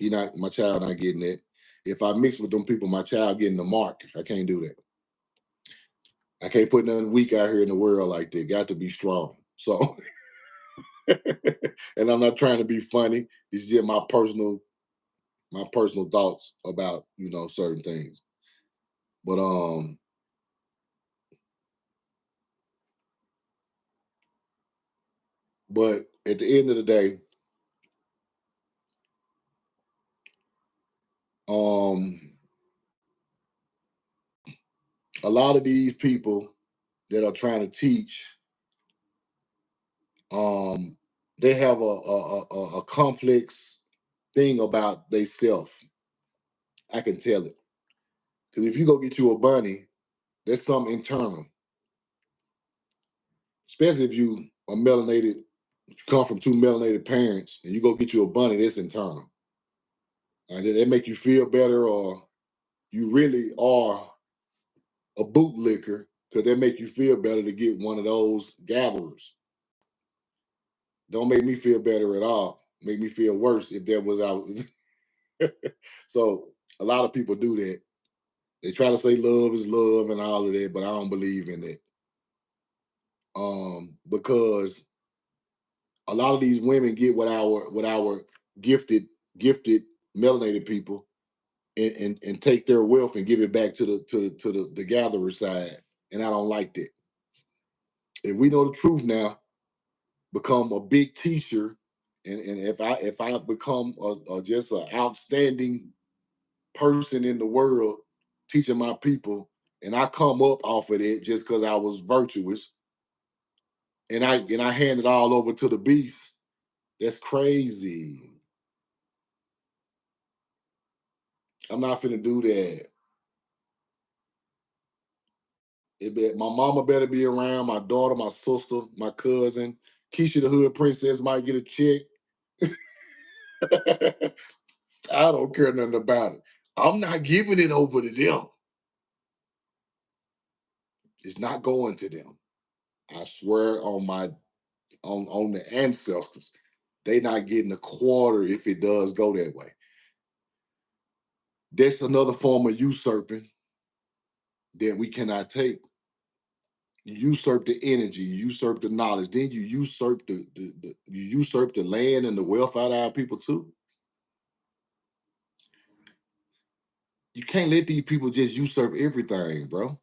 Speaker 1: My child not getting it. If I mix with them people, my child getting the mark. I can't do that. I can't put nothing weak out here in the world like that. Got to be strong. So, and I'm not trying to be funny. It's just my personal thoughts about certain things. But at the end of the day, a lot of these people that are trying to teach, they have a complex thing about they self. I can tell it. Because if you go get you a bunny, there's something internal. Especially if you are melanated, you come from two melanated parents, and you go get you a bunny, that's internal. And they make you feel better, or you really are a bootlicker, because they make you feel better to get one of those gatherers. Don't make me feel better at all. Make me feel worse if that was out. So a lot of people do that. They try to say love is love and all of that, but I don't believe in it. Because a lot of these women get what our gifted melanated people and take their wealth and give it back to the gatherer side. And I don't like that. If we know the truth now, become a big teacher, and if I become just an outstanding person in the world teaching my people, and I come up off of it just because I was virtuous, and I hand it all over to the beast. That's crazy. I'm not finna do that. My mama better be around, my daughter, my sister, my cousin. Keisha the Hood Princess might get a check. I don't care nothing about it. I'm not giving it over to them. It's not going to them. I swear on my on the ancestors, they not getting a quarter if it does go that way. That's another form of usurping that we cannot take. You usurp the energy, you usurp the knowledge, then you usurp you usurp the land and the wealth out of our people too. You can't let these people just usurp everything, bro.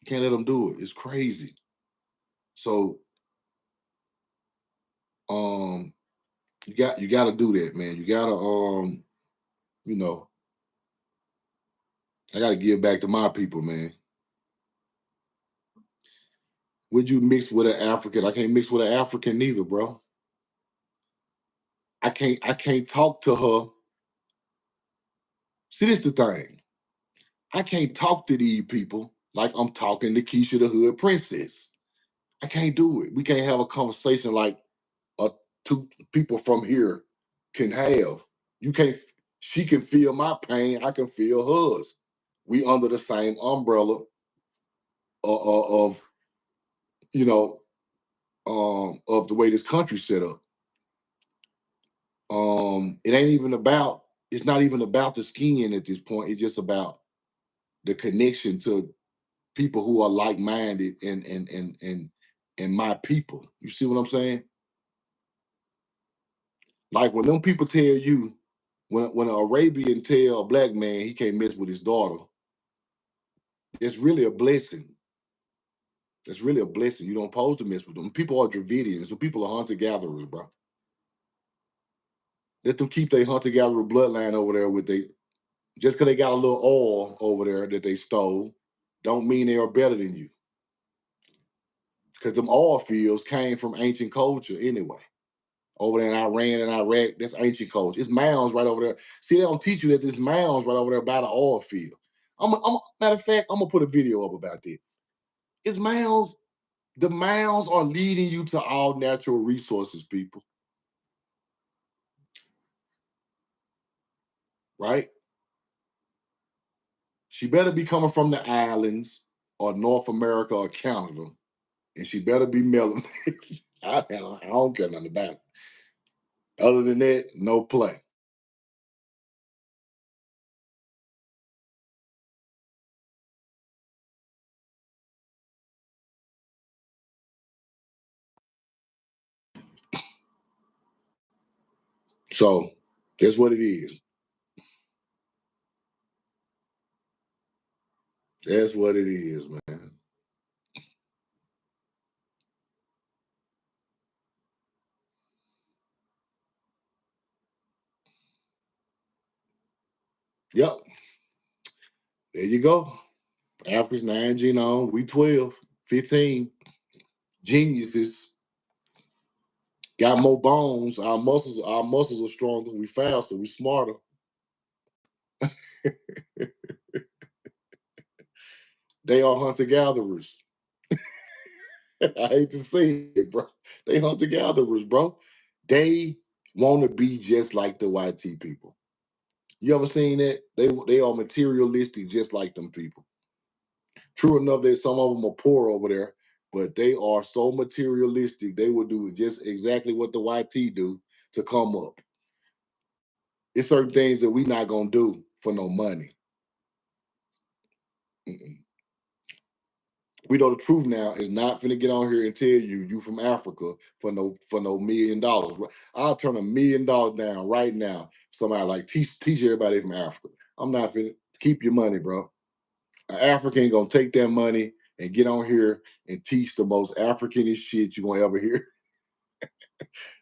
Speaker 1: You can't let them do it. It's crazy. So um you got to do that, man. You got to you know, I got to give back to my people, man. Would you mix with an African? I can't mix with an African neither, bro. I can't talk to her. See, this the thing. I can't talk to these people like I'm talking to Keisha the Hood Princess. I can't do it. We can't have a conversation like two people from here can have. You can't. She can feel my pain. I can feel hers. We under the same umbrella of you know of the way this country's set up. It ain't even about. It's not even about the skin at this point. It's just about the connection to people who are like minded and my people. You see what I'm saying? Like when them people tell you, when an Arabian tell a black man he can't mess with his daughter, it's really a blessing. It's really a blessing. You don't supposed to mess with them. People are Dravidians. The people are hunter gatherers, bro. Let them keep their hunter gatherer bloodline over there with they. Just because they got a little oil over there that they stole, don't mean they are better than you. Because them oil fields came from ancient culture anyway. Over there in Iran and Iraq, that's ancient culture. It's mounds right over there. See, they don't teach you that there's mounds right over there by the oil field. Matter of fact, I'm gonna put a video up about that. It's mounds. The mounds are leading you to all natural resources, people. Right? She better be coming from the islands or North America or Canada, and she better be melanated. I don't care nothing about it. Other than that, no play. So that's what it is. That's what it is, man. Yep. There you go. Africa's 9 genome, we 12, 15. Geniuses got more bones. Our muscles are stronger. We faster. We smarter. They are hunter gatherers. I hate to say it, bro. They hunter gatherers, bro. They want to be just like the YT people. You ever seen that? They are materialistic, just like them people. True enough, that some of them are poor over there, but they are so materialistic. They will do just exactly what the YT do to come up. It's certain things that we not gonna do for no money. Mm-mm. We know the truth now is not finna get on here and tell you from Africa for no $1 million. I'll turn $1 million down right now. Somebody like teach everybody from Africa. I'm not finna keep your money, bro. An African gonna take that money and get on here and teach the most Africanish shit you gonna ever hear.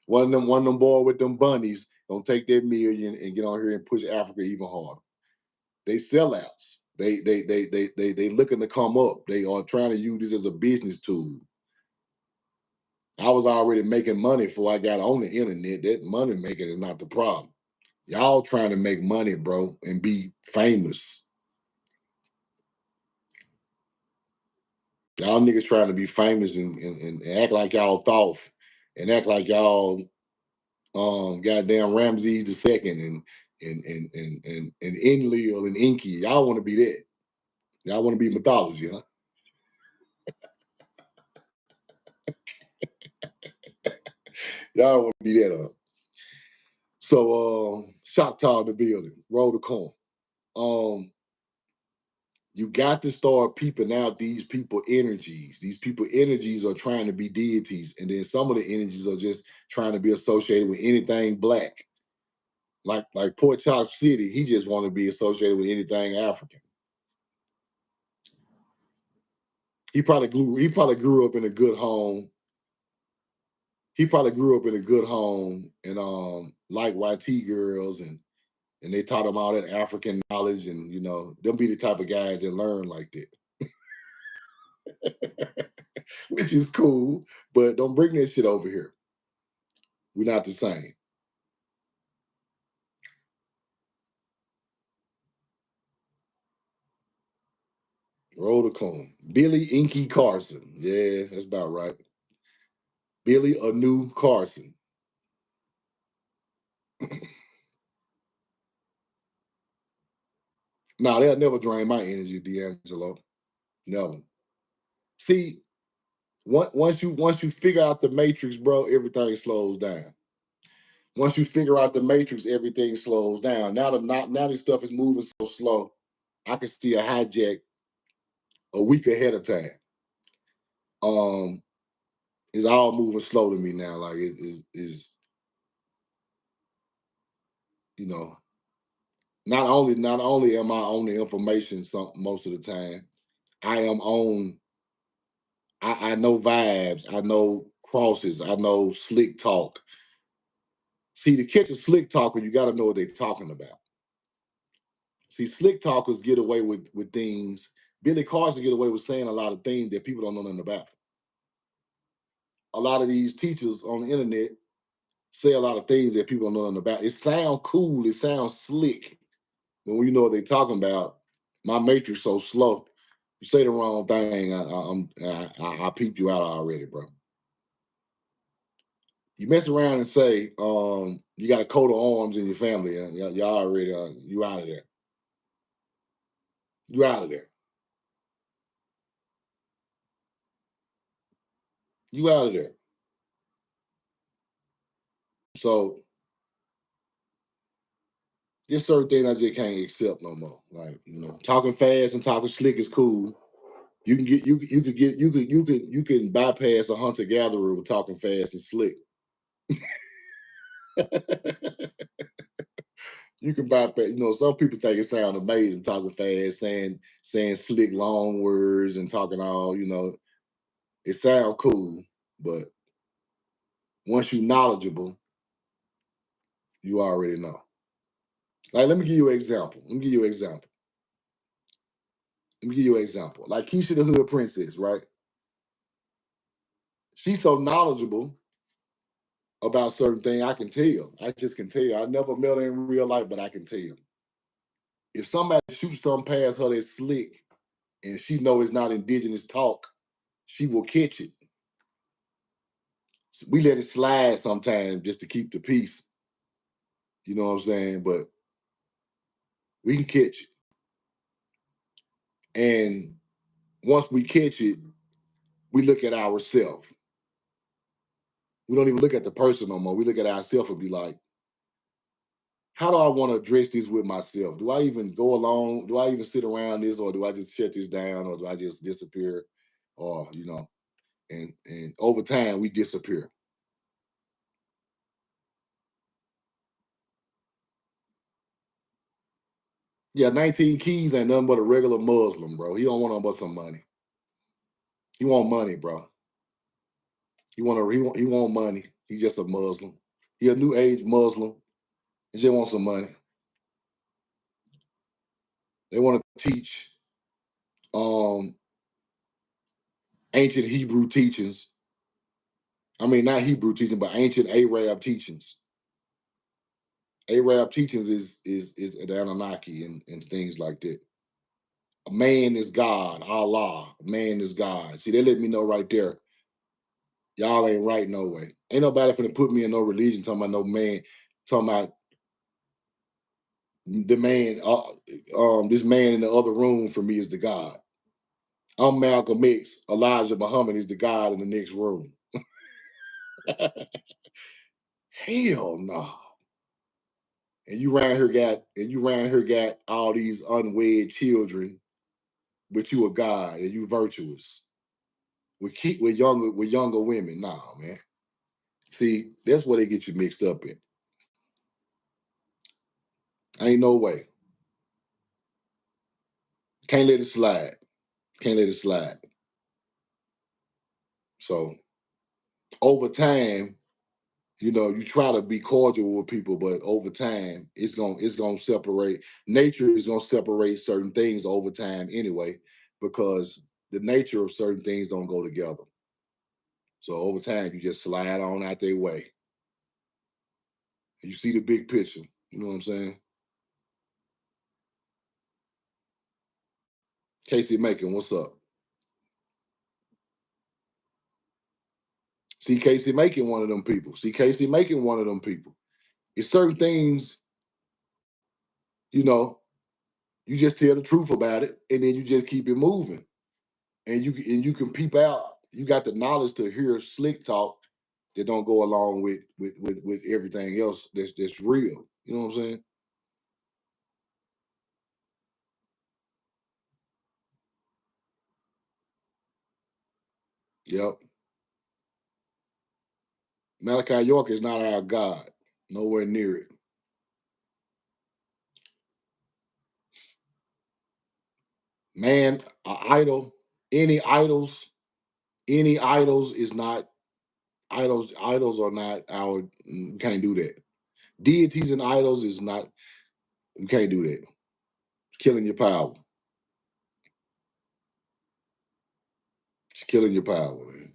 Speaker 1: One of them boy with them bunnies gonna take that million and get on here and push Africa even harder. They sellouts. They looking to come up. They are trying to use this as a business tool. I was already making money before I got on the internet. That money making is not the problem. Y'all trying to make money, bro, and be famous. Y'all niggas trying to be famous and act like y'all thought and act like y'all goddamn Ramses the second and Enlil and Inky. Y'all want to be that. Y'all want to be mythology, huh? Y'all want to be that, huh? So Shock Tower the building, roll the corn. You got to start peeping out these people energies. These people energies are trying to be deities, and then some of the energies are just trying to be associated with anything black. Like Port Chop City, he just want to be associated with anything African. He probably grew up in a good home. He probably grew up in a good home and like YT girls and they taught him all that African knowledge and they'll be the type of guys that learn like that. Which is cool, but don't bring that shit over here. We're not the same. Roll the cone. Billy Inky Carson. Yeah, that's about right. Billy Anu Carson. Nah, they'll never drain my energy, D'Angelo. Never. See, once you figure out the matrix, bro, everything slows down. Once you figure out the matrix, everything slows down. Now this stuff is moving so slow. I can see a hijack a week ahead of time. Um, it's all moving slow to me now. Like it is, you know, not only am I on the information most of the time, I am on. I know vibes. I know crosses. I know slick talk. See, to catch a slick talker, you got to know what they're talking about. See, slick talkers get away with things. Billy Carson get away with saying a lot of things that people don't know nothing about. A lot of these teachers on the internet say a lot of things that people don't know nothing about. It sounds cool. It sounds slick. But when you know what they're talking about, my matrix so slow. You say the wrong thing, I peeped you out already, bro. You mess around and say you got a coat of arms in your family, y'all already you out of there. You out of there. You out of there. So there's certain things I just can't accept no more. Like talking fast and talking slick is cool. You can get you could get you can bypass a hunter gatherer with talking fast and slick. You can bypass. Some people think it sounds amazing talking fast, saying slick long words and talking all. It sounds cool, but once you're knowledgeable, you already know. Like, let me give you an example. Like Keisha the Hood Princess, right? She's so knowledgeable about certain things. I can tell. I just can tell. I never met her in real life, but I can tell. If somebody shoots something past her that's slick and she know it's not indigenous talk, she will catch it. We let it slide sometimes just to keep the peace. You know what I'm saying? But we can catch it. And once we catch it, we look at ourselves. We don't even look at the person no more. We look at ourselves and be like, how do I want to address this with myself? Do I even go along? Do I even sit around this, or do I just shut this down, or do I just disappear? Or, and over time we disappear. Yeah, 19 Keys ain't nothing but a regular Muslim, bro. He don't want nothing but some money. He want money, bro. He want money. He's just a Muslim. He a new age Muslim. He just wants some money. They want to teach um ancient Hebrew teachings. I mean, not Hebrew teaching, but ancient Arab teachings. Arab teachings is the Anunnaki and things like that. A man is God, Allah. A man is God. See, they let me know right there. Y'all ain't right no way. Ain't nobody finna put me in no religion talking about no man, talking about the man, this man in the other room for me is the God. I'm Malcolm X. Elijah Muhammad is the God in the next room. Hell no. And you around here got all these unwed children, but you a God and you virtuous. With younger women. Nah, man. See, that's where they get you mixed up in. Ain't no way. Can't let it slide. Can't let it slide. So over time, you try to be cordial with people, but over time, it's gonna separate. Nature is gonna separate certain things over time anyway, because the nature of certain things don't go together. So over time, you just slide on out their way. You see the big picture. You know what I'm saying? Casey Macon, what's up? See Casey Macon one of them people. See Casey Macon one of them people. It's certain things, you know, you just tell the truth about it, and then you just keep it moving. And you can peep out. You got the knowledge to hear slick talk that don't go along with everything else that's real. You know what I'm saying? Yep. Malachi York is not our God. Nowhere near it. Man, an idol, any idols, any idols is not idols. Idols are not our. We can't do that. Deities and idols is not. We can't do that. It's killing your power. It's killing your power, man.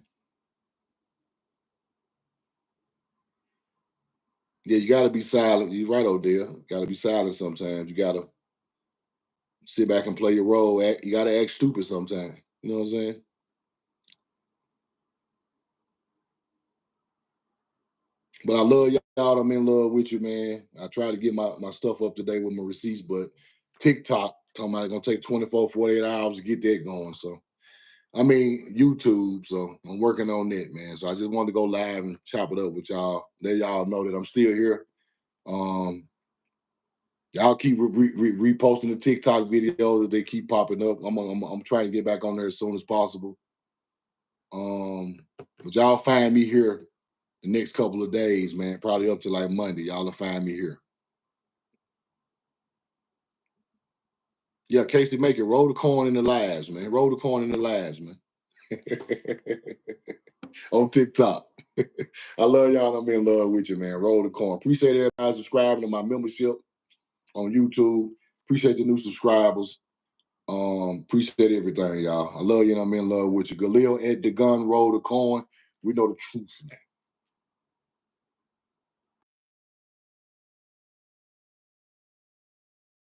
Speaker 1: Yeah, you got to be silent. You're right, Odell. Got to be silent sometimes. You got to sit back and play your role. You got to act stupid sometimes. You know what I'm saying? But I love y'all. I'm in love with you, man. I try to get my stuff up to date with my receipts, but TikTok talking about it's gonna take 24, 48 hours to get that going. So I mean YouTube. So I'm working on that, man. So I just wanted to go live and chop it up with y'all. Let y'all know that I'm still here. Um, y'all keep reposting the TikTok videos that they keep popping up. I'm trying to get back on there as soon as possible. But y'all find me here the next couple of days, man. Probably up to like Monday. Y'all will find me here. Yeah, Casey, make it roll the corn in the lives, man. Roll the corn in the lives, man. On TikTok. I love y'all. I'm in love with you, man. Roll the corn. Appreciate everybody subscribing to my membership on YouTube. Appreciate the new subscribers. Appreciate everything, y'all. I love you and I'm in love with you. Galil at the gun, roll the corn. We know the truth now.